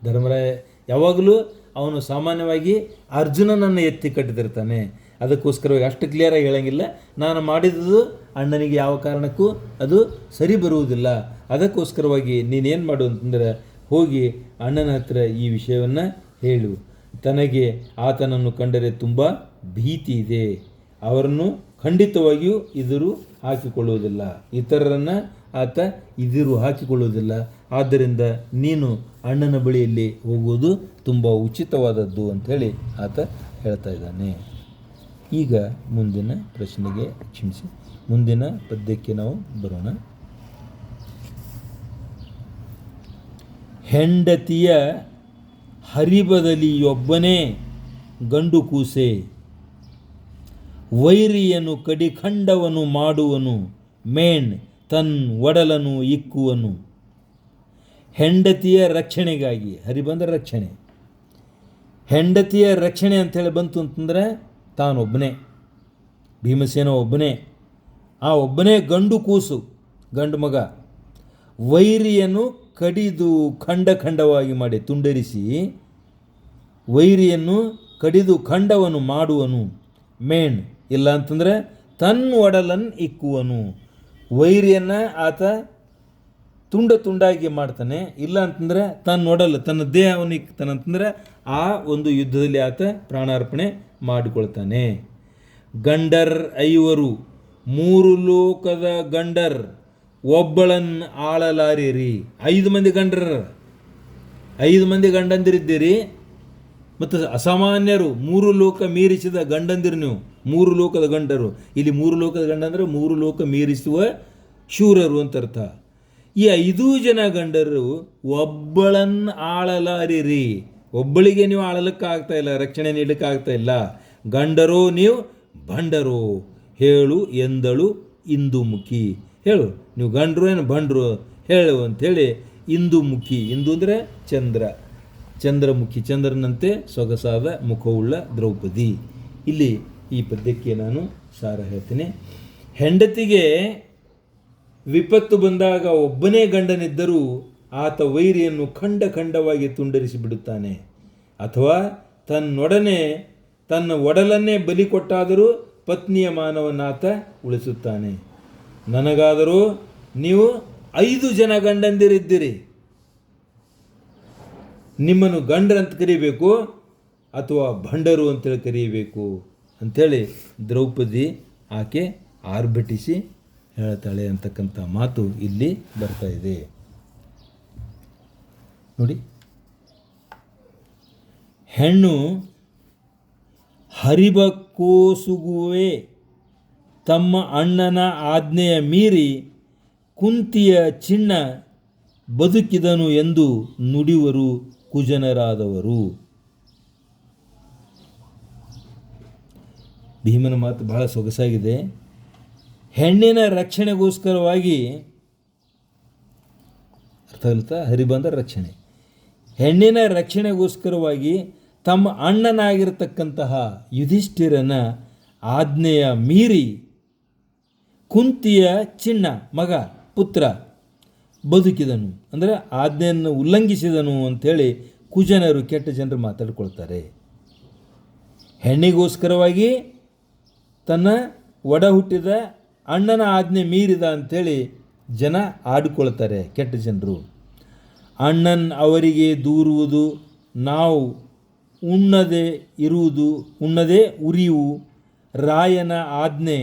ಧರ್ಮರಾಯ ಯಾವಾಗಲೂ ಅವನು ಸಾಮಾನ್ಯವಾಗಿ ಅರ್ಜುನನನ್ನು ಎತ್ತಿ ಕಟ್ಟಿದಿರ್ತಾನೆ. ಅದಕ್ಕೋಸ್ಕರವಾಗಿ ಅಷ್ಟು ಕ್ಲಿಯರಾಗಿ ಹೇಳೋಂಗಿಲ್ಲ. ನಾನು ಮಾಡಿದುದು ಅಣ್ಣನಿಗೆ ಯಾವ ಕಾರಣಕ್ಕೂ ಅದು ಸರಿ ಬರುವುದಿಲ್ಲ. ಅದಕ್ಕೋಸ್ಕರವಾಗಿ ನೀನೇನು ಮಾಡು ಅಂತಂದರೆ, ಹೋಗಿ ಅಣ್ಣನ ಹತ್ರ ಈ ವಿಷಯವನ್ನು ಹೇಳು. ತನಗೆ ಆತನನ್ನು ಕಂಡರೆ ತುಂಬ ಭೀತಿ ಇದೆ. ಅವರನ್ನು ಖಂಡಿತವಾಗಿಯೂ ಎದುರು ಹಾಕಿಕೊಳ್ಳುವುದಿಲ್ಲ. ಇತರರನ್ನು ಆತ ಎದುರು ಹಾಕಿಕೊಳ್ಳುವುದಿಲ್ಲ. ಆದ್ದರಿಂದ ನೀನು ಅಣ್ಣನ ಬಳಿಯಲ್ಲಿ ಹೋಗುವುದು ತುಂಬ ಉಚಿತವಾದದ್ದು ಅಂಥೇಳಿ ಆತ ಹೇಳ್ತಾ ಇದ್ದಾನೆ. ಈಗ ಮುಂದಿನ ಪ್ರಶ್ನೆಗೆ, ಕ್ಷಮಿಸಿ, ಮುಂದಿನ ಪದ್ಯಕ್ಕೆ ನಾವು ಬರೋಣ. ಹೆಂಡತಿಯ ಹರಿಬದಲಿಯೊಬ್ಬನೇ ಗಂಡು ಕೂಸೆ, ವೈರಿಯನು ಕಡಿಖಂಡವನು ಮಾಡುವನು, ಮೇಣ್ ತನ್ ಒಡಲನು ಇಕ್ಕುವನು. ಹೆಂಡತಿಯ ರಕ್ಷಣೆಗಾಗಿ, ಹರಿಬಂದ ರಕ್ಷಣೆ, ಹೆಂಡತಿಯ ರಕ್ಷಣೆ ಅಂಥೇಳಿ ಬಂತು ಅಂತಂದರೆ ತಾನೊಬ್ಬನೇ, ಭೀಮಸೇನ ಒಬ್ಬನೇ, ಆ ಒಬ್ಬನೇ ಗಂಡು ಕೂಸು, ಗಂಡು ಮಗ. ವೈರಿಯನ್ನು ಕಡಿದು ಖಂಡ ಖಂಡವಾಗಿ ಮಾಡಿ ತುಂಡರಿಸಿ, ವೈರಿಯನ್ನು ಕಡಿದು ಖಂಡವನ್ನು ಮಾಡುವನು, ಮೇಣ್ ಇಲ್ಲ ಅಂತಂದರೆ ತನ್ನ ಒಡಲನ್ನು ಇಕ್ಕುವನು. ವೈರಿಯನ್ನು ಆತ ತುಂಡಾಗಿ ಮಾಡ್ತಾನೆ, ಇಲ್ಲ ಅಂತಂದರೆ ತನ್ನ ಒಡಲು, ತನ್ನ ದೇಹವನ್ನು ಇಕ್ತಾನೆ ಅಂತಂದರೆ ಆ ಒಂದು ಯುದ್ಧದಲ್ಲಿ ಆತ ಪ್ರಾಣಾರ್ಪಣೆ ಮಾಡಿಕೊಳ್ತಾನೆ. ಗಂಡರ್ ಐವರು, ಮೂರು ಲೋಕದ ಗಂಡರ್ ಒಬ್ಬಳನ್ನು ಆಳಲಾರಿರಿ. 5 ಮಂದಿ ಗಂಡರ, 5 ಮಂದಿ ಗಂಡಂದಿರಿದ್ದೀರಿ ಮತ್ತು ಅಸಾಮಾನ್ಯರು, 3 ಲೋಕ ಮೀರಿಸಿದ ಗಂಡಂದಿರು ನೀವು, 3 ಲೋಕದ ಗಂಡರು. ಇಲ್ಲಿ 3 ಲೋಕದ ಗಂಡ ಅಂದರೆ 3 ಲೋಕ ಮೀರಿಸುವ ಶೂರರು ಅಂತ ಅರ್ಥ. ಈ 5 ಜನ ಗಂಡರು ಒಬ್ಬಳನ್ನು ಆಳಲಾರಿರಿ. ಒಬ್ಬಳಿಗೆ ನೀವು ಆಳಲಿಕ್ಕಾಗ್ತಾ ಇಲ್ಲ, ರಕ್ಷಣೆ ನೀಡಲಿಕ್ಕಾಗ್ತಾ ಇಲ್ಲ. ಗಂಡರೋ ನೀವು ಭಂಡರೋ ಹೇಳು ಎಂದಳು ಇಂದುಮುಖಿ. ಹೇಳು ನೀವು ಗಂಡರು ಏನು ಭಂಡರು ಹೇಳು ಅಂಥೇಳಿ ಇಂದುಮುಖಿ. ಇಂದು ಅಂದರೆ ಚಂದ್ರ, ಚಂದ್ರಮುಖಿ, ಚಂದ್ರನಂತೆ ಸೊಗಸಾದ ಮುಖವುಳ್ಳ ದ್ರೌಪದಿ. ಇಲ್ಲಿ ಈ ಪದ್ಯಕ್ಕೆ ನಾನು ಸಾರ ಹೇಳ್ತೀನಿ. ಹೆಂಡತಿಗೆ ವಿಪತ್ತು ಬಂದಾಗ ಒಬ್ಬನೇ ಗಂಡನಿದ್ದರೂ ಆತ ವೈರಿಯನ್ನು ಖಂಡ ಖಂಡವಾಗಿ ತುಂಡರಿಸಿ ಬಿಡುತ್ತಾನೆ, ಅಥವಾ ತನ್ನೊಡನೆ ತನ್ನ ಒಡಲನ್ನೇ ಬಲಿ ಕೊಟ್ಟಾದರೂ ಪತ್ನಿಯ ಮಾನವನ್ನಾತ ಉಳಿಸುತ್ತಾನೆ. ನನಗಾದರೂ ನೀವು 5 ಜನ ಗಂಡಂದಿರಿದ್ದೀರಿ, ನಿಮ್ಮನ್ನು ಗಂಡರಂತ ಕರೀಬೇಕು ಅಥವಾ ಭಂಡರು ಅಂತೇಳಿ ಕರೀಬೇಕು ಅಂಥೇಳಿ ದ್ರೌಪದಿ ಆಕೆ ಆರ್ಭಟಿಸಿ ಹೇಳ್ತಾಳೆ ಅಂತಕ್ಕಂಥ ಮಾತು ಇಲ್ಲಿ ಬರ್ತಾ ಇದೆ ನೋಡಿ. ಹೆಣ್ಣು ಹರಿಬಕೋಸುಗುವೆ ತಮ್ಮ ಅಣ್ಣನ ಆಜ್ಞೆಯ ಮೀರಿ ಕುಂತಿಯ ಚಿಣ್ಣ ಬದುಕಿದನು ಎಂದು ನುಡಿವರು ಕುಜನರಾದವರು. ಭೀಮನ ಮಾತು ಬಹಳ ಸೊಗಸಾಗಿದೆ. ಹೆಣ್ಣಿನ ರಕ್ಷಣೆಗೋಸ್ಕರವಾಗಿ, ಅರ್ಥ ಆಗುತ್ತಾ, ಹರಿಬಂದ ರಕ್ಷಣೆ, ಹೆಣ್ಣಿನ ರಕ್ಷಣೆಗೋಸ್ಕರವಾಗಿ ತಮ್ಮ ಅಣ್ಣನಾಗಿರ್ತಕ್ಕಂತಹ ಯುಧಿಷ್ಠಿರನ ಆಜ್ಞೆಯ ಮೀರಿ ಕುಂತಿಯ ಚಿಣ್ಣ ಮಗ ಪುತ್ರ ಬದುಕಿದನು, ಅಂದರೆ ಆಜ್ಞೆಯನ್ನು ಉಲ್ಲಂಘಿಸಿದನು ಅಂಥೇಳಿ ಕುಜನರು, ಕೆಟ್ಟ ಜನರು ಮಾತಾಡ್ಕೊಳ್ತಾರೆ. ಹೆಣ್ಣಿಗೋಸ್ಕರವಾಗಿ ತನ್ನ ಒಡ ಹುಟ್ಟಿದ ಅಣ್ಣನ ಆಜ್ಞೆ ಮೀರಿದ ಅಂಥೇಳಿ ಜನ ಆಡಿಕೊಳ್ತಾರೆ, ಕೆಟ್ಟ ಜನರು. ಅಣ್ಣನ್ ಅವರಿಗೆ ದೂರುವುದು, ನಾವು ಉಣ್ಣದೆ ಉರಿಯುವು, ರಾಯನ ಆಜ್ಞೆ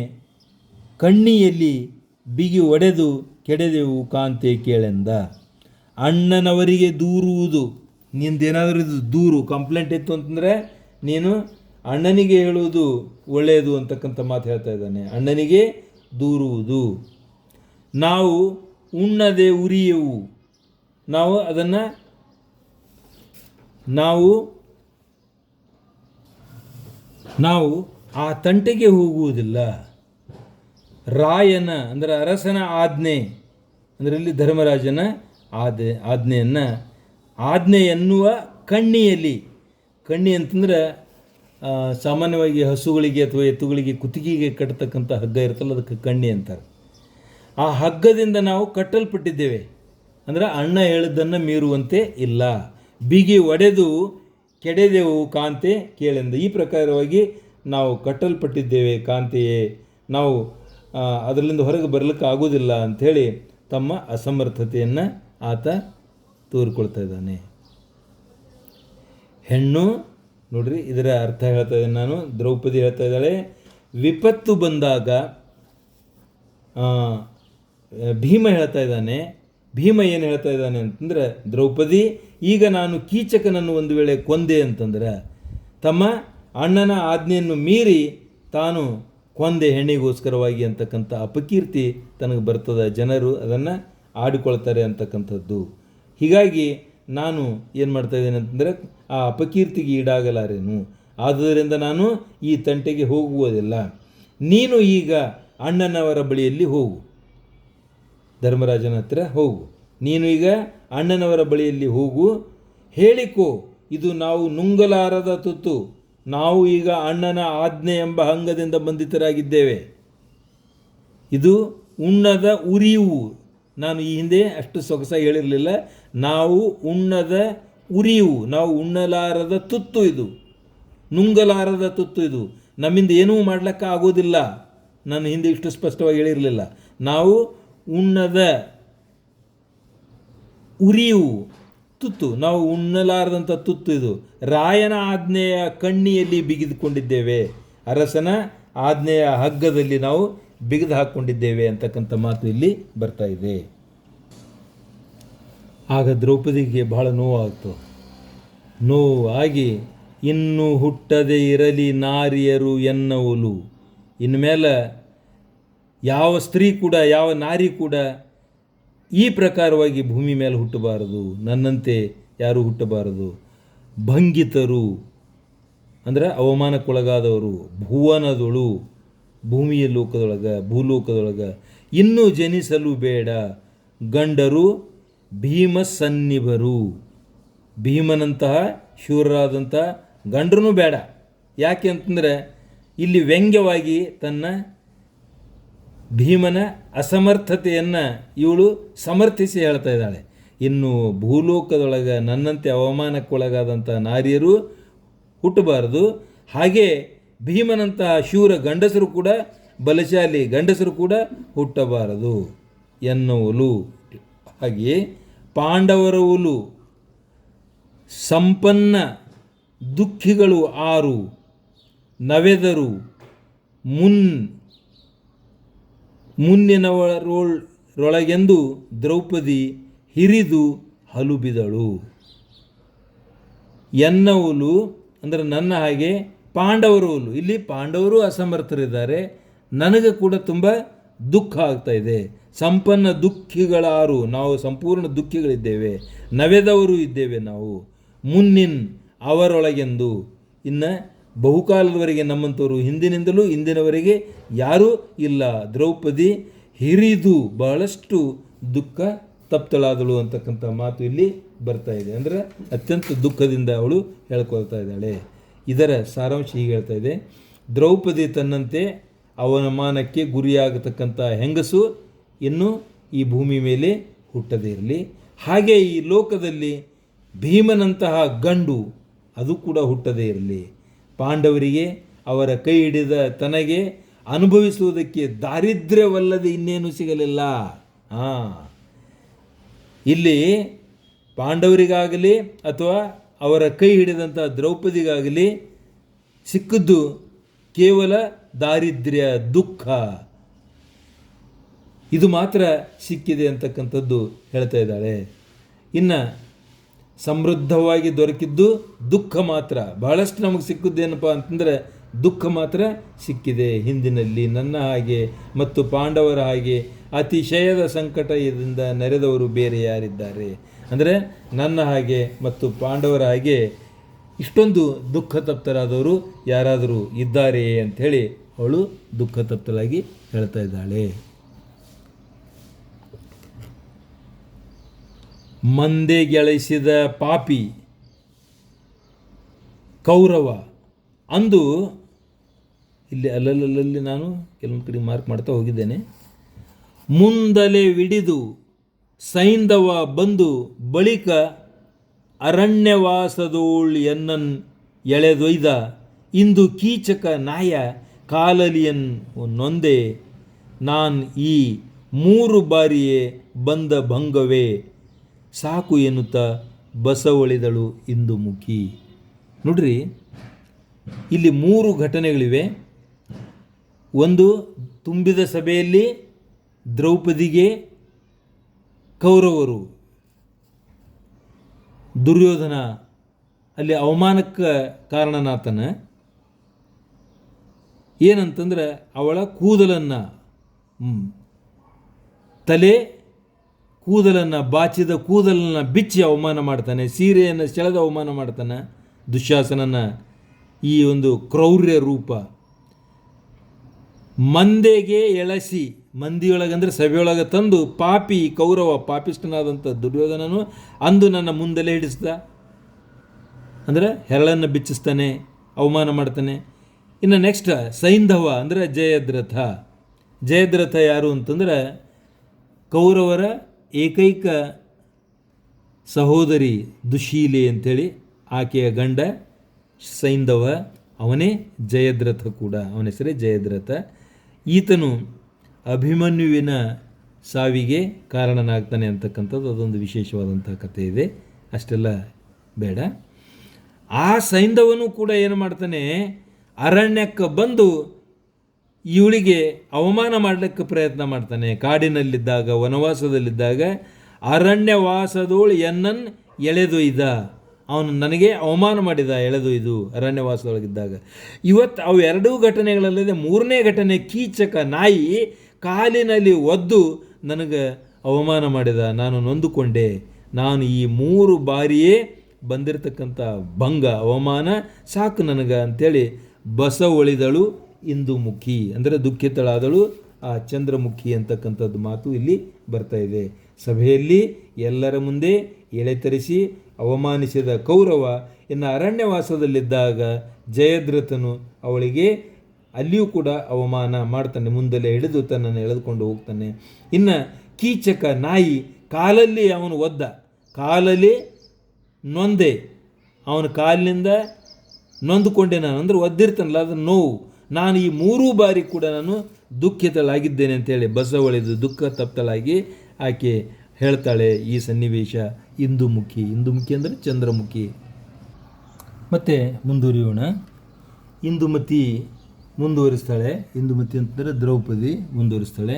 ಕಣ್ಣಿಯಲ್ಲಿ ಬಿಗಿ ಒಡೆದು ಕೆಡೆದೆವು ಕಾಂತೆ ಕೇಳೆಂದ. ಅಣ್ಣನವರಿಗೆ ದೂರುವುದು, ನಿಂದೇನಾದರೂ ಇದು ದೂರು ಕಂಪ್ಲೇಂಟ್ ಇತ್ತು ಅಂತಂದರೆ ನೀನು ಅಣ್ಣನಿಗೆ ಹೇಳುವುದು ಒಳ್ಳೆಯದು ಅಂತಕ್ಕಂಥ ಮಾತು ಹೇಳ್ತಾ ಇದ್ದಾನೆ. ಅಣ್ಣನಿಗೆ ದೂರುವುದು. ನಾವು ಉಣ್ಣದೆ ಉರಿಯುವು, ನಾವು ಅದನ್ನು ನಾವು ಆ ತಂಟೆಗೆ ಹೋಗುವುದಿಲ್ಲ. ರಾಯನ ಅಂದರೆ ಅರಸನ ಆಜ್ಞೆ, ಅಂದರೆ ಇಲ್ಲಿ ಧರ್ಮರಾಜನ ಆಜ್ಞೆ ಎನ್ನುವ ಕಣ್ಣಿಯಲ್ಲಿ, ಕಣ್ಣಿ ಅಂತಂದ್ರೆ ಸಾಮಾನ್ಯವಾಗಿ ಹಸುಗಳಿಗೆ ಅಥವಾ ಎತ್ತುಗಳಿಗೆ ಕುತ್ತಿಗೆಗೆ ಕಟ್ಟತಕ್ಕಂಥ ಹಗ್ಗ ಇರುತ್ತಲ್ಲ, ಅದಕ್ಕೆ ಕಣ್ಣಿ ಅಂತಾರೆ. ಆ ಹಗ್ಗದಿಂದ ನಾವು ಕಟ್ಟಲ್ಪಟ್ಟಿದ್ದೇವೆ, ಅಂದರೆ ಅಣ್ಣ ಹೇಳಿದ್ದನ್ನು ಮೀರುವಂತೆ ಇಲ್ಲ. ಬಿಗಿ ಒಡೆದು ಕೆಡೆದೆವು ಕಾಂತೆ ಕೇಳೆಂದ. ಈ ಪ್ರಕಾರವಾಗಿ ನಾವು ಕಟ್ಟಲ್ಪಟ್ಟಿದ್ದೇವೆ ಕಾಂತೆಯೇ, ನಾವು ಅದರಿಂದ ಹೊರಗೆ ಬರಲಿಕ್ಕೆ ಆಗೋದಿಲ್ಲ ಅಂಥೇಳಿ ತಮ್ಮ ಅಸಮರ್ಥತೆಯನ್ನು ಆತ ತೋರಿಕೊಳ್ತಾ ಇದ್ದಾನೆ. ಹೆಣ್ಣು ನೋಡ್ರಿ, ಇದರ ಅರ್ಥ ಹೇಳ್ತಾ ಇದ್ದೇನೆ ನಾನು. ದ್ರೌಪದಿ ಹೇಳ್ತಾ ಇದ್ದಾಳೆ, ವಿಪತ್ತು ಬಂದಾಗ ಭೀಮ ಹೇಳ್ತಾ ಇದ್ದಾನೆ. ಭೀಮ ಏನು ಹೇಳ್ತಾ ಇದ್ದಾನೆ ಅಂತಂದರೆ, ದ್ರೌಪದಿ ಈಗ ನಾನು ಕೀಚಕನನ್ನು ಒಂದು ವೇಳೆ ಕೊಂದೆ ಅಂತಂದ್ರೆ, ತಮ್ಮ ಅಣ್ಣನ ಆಜ್ಞೆಯನ್ನು ಮೀರಿ ತಾನು ಕೊಂದೆ ಹೆಣ್ಣಿಗೋಸ್ಕರವಾಗಿ ಅಂತಕ್ಕಂಥ ಅಪಕೀರ್ತಿ ತನಗೆ ಬರ್ತದೆ. ಜನರು ಅದನ್ನು ಆಡಿಕೊಳ್ತಾರೆ ಅಂತಕ್ಕಂಥದ್ದು. ಹೀಗಾಗಿ ನಾನು ಏನು ಮಾಡ್ತಾ ಇದ್ದೇನೆ ಅಂತಂದರೆ ಆ ಅಪಕೀರ್ತಿಗೆ ಈಡಾಗಲಾರೇನು, ಆದುದರಿಂದ ನಾನು ಈ ತಂಟೆಗೆ ಹೋಗುವುದಿಲ್ಲ. ನೀನು ಈಗ ಅಣ್ಣನವರ ಬಳಿಯಲ್ಲಿ ಹೋಗು, ಧರ್ಮರಾಜನ ಹತ್ರ ಹೋಗು. ನೀನು ಈಗ ಅಣ್ಣನವರ ಬಳಿಯಲ್ಲಿ ಹೋಗು, ಹೇಳಿಕೋ, ಇದು ನಾವು ನುಂಗಲಾರದ ತುತ್ತು. ನಾವು ಈಗ ಅಣ್ಣನ ಆಜ್ಞೆ ಎಂಬ ಹಂಗದಿಂದ ಬಂಧಿತರಾಗಿದ್ದೇವೆ. ಇದು ಉಣ್ಣದ ಉರಿವು. ನಾನು ಈ ಹಿಂದೆ ಅಷ್ಟು ಸೊಗಸಾಗಿ ಹೇಳಿರಲಿಲ್ಲ. ನಾವು ಉಣ್ಣದ ಉರಿವು, ನಾವು ಉಣ್ಣಲಾರದ ತುತ್ತು, ಇದು ನುಂಗಲಾರದ ತುತ್ತು. ಇದು ನಮ್ಮಿಂದ ಏನೂ ಮಾಡ್ಲಿಕ್ಕೆ ಆಗೋದಿಲ್ಲ. ನಾನು ಹಿಂದೆ ಇಷ್ಟು ಸ್ಪಷ್ಟವಾಗಿ ಹೇಳಿರಲಿಲ್ಲ. ನಾವು ಉಣ್ಣದ ಉರಿವು ತುತ್ತು, ನಾವು ಉಣ್ಣಲಾರದಂಥ ತುತ್ತು. ಇದು ರಾಯನ ಆಜ್ಞೆಯ ಕಣ್ಣಿಯಲ್ಲಿ ಬಿಗಿದುಕೊಂಡಿದ್ದೇವೆ, ಅರಸನ ಆಜ್ಞೆಯ ಹಗ್ಗದಲ್ಲಿ ನಾವು ಬಿಗಿದು ಹಾಕ್ಕೊಂಡಿದ್ದೇವೆ ಅಂತಕ್ಕಂಥ ಮಾತು ಇಲ್ಲಿ ಬರ್ತಾ ಇದೆ. ಆಗ ದ್ರೌಪದಿಗೆ ಬಹಳ ನೋವಾಗ್ತು. ನೋವಾಗಿ ಇನ್ನು ಹುಟ್ಟದೆ ಇರಲಿ ನಾರಿಯರು ಎನ್ನವಲು. ಇನ್ಮೇಲೆ ಯಾವ ಸ್ತ್ರೀ ಕೂಡ, ಯಾವ ನಾರಿ ಕೂಡ ಈ ಪ್ರಕಾರವಾಗಿ ಭೂಮಿ ಮೇಲೆ ಹುಟ್ಟಬಾರದು, ನನ್ನಂತೆ ಯಾರೂ ಹುಟ್ಟಬಾರದು. ಭಂಗಿತರು ಅಂದರೆ ಅವಮಾನಕ್ಕೊಳಗಾದವರು, ಭುವನದೊಳು ಭೂಮಿಯ ಭೂಲೋಕದೊಳಗೆ ಇನ್ನೂ ಜನಿಸಲು ಬೇಡ ಗಂಡರು ಭೀಮಸನ್ನಿಭರು. ಭೀಮನಂತಹ ಶೂರರಾದಂಥ ಗಂಡರೂ ಬೇಡ. ಯಾಕೆ ಅಂತಂದರೆ ಇಲ್ಲಿ ವ್ಯಂಗ್ಯವಾಗಿ ತನ್ನ ಭೀಮನ ಅಸಮರ್ಥತೆಯನ್ನು ಇವಳು ಸಮರ್ಥಿಸಿ ಹೇಳ್ತಾ ಇದ್ದಾಳೆ. ಇನ್ನು ಭೂಲೋಕದೊಳಗೆ ನನ್ನಂತೆ ಅವಮಾನಕ್ಕೊಳಗಾದಂಥ ನಾರಿಯರು ಹುಟ್ಟಬಾರದು, ಹಾಗೆ ಭೀಮನಂತಹ ಶೂರ ಗಂಡಸರು ಕೂಡ, ಬಲಶಾಲಿ ಗಂಡಸರು ಕೂಡ ಹುಟ್ಟಬಾರದು ಎನ್ನುವಲು. ಹಾಗೆಯೇ ಪಾಂಡವರ ಉಲು ಸಂಪನ್ನ ದುಃಖಿಗಳು ಆರು ನವೆದರು ಮುನ್ನಿನವರೊಳಗೆಂದು ದ್ರೌಪದಿ ಹಿರಿದು ಹಲುಬಿದಳು. ಎನ್ನವಲು ಅಂದರೆ ನನ್ನ ಹಾಗೆ ಪಾಂಡವರು ಉಲು. ಇಲ್ಲಿ ಪಾಂಡವರು ಅಸಮರ್ಥರಿದ್ದಾರೆ, ನನಗೆ ಕೂಡ ತುಂಬ ದುಃಖ ಆಗ್ತಾ ಇದೆ. ಸಂಪನ್ನ ದುಃಖಿಗಳಾರು, ನಾವು ಸಂಪೂರ್ಣ ದುಃಖಿಗಳಿದ್ದೇವೆ. ನವೆದವರು ಇದ್ದೇವೆ ನಾವು. ಮುನ್ನಿನ್ ಅವರೊಳಗೆಂದು, ಇನ್ನು ಬಹುಕಾಲದವರೆಗೆ ನಮ್ಮಂಥವರು ಹಿಂದಿನಿಂದಲೂ ಇಂದಿನವರೆಗೆ ಯಾರೂ ಇಲ್ಲ. ದ್ರೌಪದಿ ಹಿರಿದು ಬಹಳಷ್ಟು ದುಃಖ ತಪ್ತಳಾದಳು ಅಂತಕ್ಕಂಥ ಮಾತು ಇಲ್ಲಿ ಬರ್ತಾ ಇದೆ. ಅಂದರೆ ಅತ್ಯಂತ ದುಃಖದಿಂದ ಅವಳು ಹೇಳ್ಕೊಳ್ತಾ ಇದ್ದಾಳೆ. ಇದರ ಸಾರಾಂಶ ಹೀಗೆ ಹೇಳ್ತಾ ಇದೆ: ದ್ರೌಪದಿ ತನ್ನಂತೆ ಅವಮಾನಕ್ಕೆ ಗುರಿಯಾಗತಕ್ಕಂಥ ಹೆಂಗಸು ಇನ್ನು ಈ ಭೂಮಿ ಮೇಲೆ ಹುಟ್ಟದೇ ಇರಲಿ. ಹಾಗೆ ಈ ಲೋಕದಲ್ಲಿ ಭೀಮನಂತಹ ಗಂಡು ಅದು ಕೂಡ ಹುಟ್ಟದೇ ಇರಲಿ. ಪಾಂಡವರಿಗೆ ಅವರ ಕೈ ಹಿಡಿದ ತನಗೆ ಅನುಭವಿಸುವುದಕ್ಕೆ ದಾರಿದ್ರ್ಯವಲ್ಲದೆ ಇನ್ನೇನು ಸಿಗಲಿಲ್ಲ. ಇಲ್ಲಿ ಪಾಂಡವರಿಗಾಗಲಿ ಅಥವಾ ಅವರ ಕೈ ಹಿಡಿದಂಥ ದ್ರೌಪದಿಗಾಗಲಿ ಸಿಕ್ಕದ್ದು ಕೇವಲ ದಾರಿದ್ರ್ಯ, ದುಃಖ, ಇದು ಮಾತ್ರ ಸಿಕ್ಕಿದೆ ಅಂತಕ್ಕಂಥದ್ದು ಹೇಳ್ತಾ ಇದ್ದಾಳೆ. ಇನ್ನು ಸಮೃದ್ಧವಾಗಿ ದೊರಕಿದ್ದು ದುಃಖ ಮಾತ್ರ. ಬಹಳಷ್ಟು ನಮಗೆ ಸಿಕ್ಕುದೇನಪ್ಪ ಅಂತಂದರೆ ದುಃಖ ಮಾತ್ರ ಸಿಕ್ಕಿದೆ. ಹಿಂದಿನಲ್ಲಿ ನನ್ನ ಹಾಗೆ ಮತ್ತು ಪಾಂಡವರ ಹಾಗೆ ಅತಿಶಯದ ಸಂಕಟದಿಂದ ನೆರೆದವರು ಬೇರೆ ಯಾರಿದ್ದಾರೆ? ಅಂದರೆ ನನ್ನ ಹಾಗೆ ಮತ್ತು ಪಾಂಡವರ ಹಾಗೆ ಇಷ್ಟೊಂದು ದುಃಖ ತಪ್ತರಾದವರು ಯಾರಾದರೂ ಇದ್ದಾರೆಯೇ ಅಂಥೇಳಿ ಅವಳು ದುಃಖ ತಪ್ತಲಾಗಿ ಹೇಳ್ತಾ ಇದ್ದಾಳೆ. ಮಂದೆ ಗೆಳಿಸಿದ ಪಾಪಿ ಕೌರವ ಅಂದು, ಇಲ್ಲಿ ಅಲ್ಲಲ್ಲಿ ನಾನು ಕೆಲವೊಂದು ಕಡೆ ಮಾರ್ಕ್ ಮಾಡ್ತಾ ಹೋಗಿದ್ದೇನೆ. ಮುಂದಲೆ ವಿಡಿದು ಸೈಂಧವ ಬಂದು ಬಳಿಕ ಅರಣ್ಯವಾಸದೋಳ್ ಎನ್ನನ್ ಎಳೆದೊಯ್ದ ಇಂದು ಕೀಚಕ ನಾಯ ಕಾಲಲಿಯನ್ ನೊಂದೆ ನಾನ್ ಈ 3 ಬಾರಿಯೇ ಬಂದ ಭಂಗವೇ ಸಾಕು ಎನ್ನುತ್ತಾ ಬಸವಳಿದಳು ಇಂದು ಮುಖಿ. ನೋಡ್ರಿ, ಇಲ್ಲಿ 3 ಘಟನೆಗಳಿವೆ. ಒಂದು, ತುಂಬಿದ ಸಭೆಯಲ್ಲಿ ದ್ರೌಪದಿಗೆ ಕೌರವರು, ದುರ್ಯೋಧನ ಅಲ್ಲಿ ಅವಮಾನಕ್ಕೆ ಕಾರಣನಾತನ. ಏನಂತಂದ್ರೆ ಅವಳ ಕೂದಲನ್ನು, ತಲೆ ಕೂದಲನ್ನು ಬಾಚಿದ ಕೂದಲನ್ನು ಬಿಚ್ಚಿ ಅವಮಾನ ಮಾಡ್ತಾನೆ, ಸೀರೆಯನ್ನು ಸೆಳೆದು ಅವಮಾನ ಮಾಡ್ತಾನೆ ದುಶ್ಯಾಸನನ ಈ ಒಂದು ಕ್ರೌರ್ಯ ರೂಪ. ಮಂದೆಗೆ ಎಳಸಿ, ಮಂದಿಯೊಳಗಂದರೆ ಸಭೆಯೊಳಗೆ ತಂದು ಪಾಪಿ ಕೌರವ ಪಾಪಿಷ್ಠನಾದಂಥ ದುರ್ಯೋಧನನು ಅಂದು ನನ್ನ ಮುಂದೆಲೆ ಹಿಡಿಸ್ದ, ಅಂದರೆ ಹೆರಳನ್ನು ಬಿಚ್ಚಿಸ್ತಾನೆ, ಅವಮಾನ ಮಾಡ್ತಾನೆ. ಇನ್ನು ನೆಕ್ಸ್ಟ್ ಸೈಂಧವ ಅಂದರೆ ಜಯದ್ರಥ. ಜಯದ್ರಥ ಯಾರು ಅಂತಂದ್ರೆ ಕೌರವರ ಏಕೈಕ ಸಹೋದರಿ ದುಶೀಲೆ ಅಂಥೇಳಿ ಆಕೆಯ ಗಂಡ ಸೈಂಧವ, ಅವನೇ ಜಯದ್ರಥ ಕೂಡ, ಅವನ ಹೆಸರೇ ಜಯದ್ರಥ. ಈತನು ಅಭಿಮನ್ಯುವಿನ ಸಾವಿಗೆ ಕಾರಣನಾಗ್ತಾನೆ ಅಂತಕ್ಕಂಥದ್ದು ಅದೊಂದು ವಿಶೇಷವಾದಂಥ ಕಥೆ ಇದೆ, ಅಷ್ಟೆಲ್ಲ ಬೇಡ. ಆ ಸೈಂಧವನು ಕೂಡ ಏನು ಮಾಡ್ತಾನೆ, ಅರಣ್ಯಕ್ಕೆ ಬಂದು ಇವಳಿಗೆ ಅವಮಾನ ಮಾಡಲಿಕ್ಕೆ ಪ್ರಯತ್ನ ಮಾಡ್ತಾನೆ. ಕಾಡಿನಲ್ಲಿದ್ದಾಗ, ವನವಾಸದಲ್ಲಿದ್ದಾಗ ಅರಣ್ಯವಾಸದೋಳು ಎನ್ನನ್ನು ಎಳೆದೊಯ್ದ, ಅವನು ನನಗೆ ಅವಮಾನ ಮಾಡಿದ, ಎಳೆದೊಯ್ದು ಅರಣ್ಯವಾಸದೊಳಗಿದ್ದಾಗ. ಇವತ್ತು ಅವು ಎರಡೂ ಘಟನೆಗಳಲ್ಲದೆ ಮೂರನೇ ಘಟನೆ, ಕೀಚಕ ನಾಯಿ ಕಾಲಿನಲ್ಲಿ ಒದ್ದು ನನಗೆ ಅವಮಾನ ಮಾಡಿದ, ನಾನು ನೊಂದುಕೊಂಡೆ. ನಾನು ಈ 3 ಬಾರಿಯೇ ಬಂದಿರತಕ್ಕಂಥ ಭಂಗ ಅವಮಾನ ಸಾಕು ನನಗೆ ಅಂಥೇಳಿ ಬಸವಳಿದಳು ಇಂದುಮುಖಿ, ಅಂದರೆ ದುಃಖಿತಳಾದಳು ಆ ಚಂದ್ರಮುಖಿ ಅಂತಕ್ಕಂಥದ್ದು ಮಾತು ಇಲ್ಲಿ ಬರ್ತಾ ಇದೆ. ಸಭೆಯಲ್ಲಿ ಎಲ್ಲರ ಮುಂದೆ ಎಳೆತರಿಸಿ ಅವಮಾನಿಸಿದ ಕೌರವ ಇನ್ನು ಅರಣ್ಯವಾಸದಲ್ಲಿದ್ದಾಗ ಜಯದ್ರಥನು ಅವಳಿಗೆ ಅಲ್ಲಿಯೂ ಕೂಡ ಅವಮಾನ ಮಾಡ್ತಾನೆ, ಮುಂದೆಲೆ ಹಿಡಿದು ತನ್ನನ್ನು ಎಳೆದುಕೊಂಡು ಹೋಗ್ತಾನೆ. ಇನ್ನು ಕೀಚಕ ನಾಯಿ ಕಾಲಲ್ಲಿ ಅವನು ಒದ್ದ, ಕಾಲಲ್ಲಿ ನೊಂದೆ, ಅವನ ಕಾಲಿನಿಂದ ನೊಂದುಕೊಂಡೆ ನಾನು, ಅಂದರೆ ಒದ್ದಿರ್ತಾನಲ್ಲ ಅದು ನೋವು. ನಾನು ಈ 3 ಬಾರಿ ಕೂಡ ನಾನು ದುಃಖಿತಳಾಗಿದ್ದೇನೆ ಅಂತೇಳಿ ಬಸವಳಿದು ದುಃಖ ತಪ್ತಳಾಗಿ ಆಕೆ ಹೇಳ್ತಾಳೆ. ಈ ಸನ್ನಿವೇಶ ಇಂದುಮುಖಿ. ಇಂದುಮುಖಿ ಅಂದರೆ ಚಂದ್ರಮುಖಿ. ಮತ್ತು ಮುಂದುವರಿಯೋಣ. ಇಂದುಮತಿ ಮುಂದುವರಿಸ್ತಾಳೆ. ಇಂದುಮತಿ ಅಂತಂದರೆ ದ್ರೌಪದಿ ಮುಂದುವರಿಸ್ತಾಳೆ.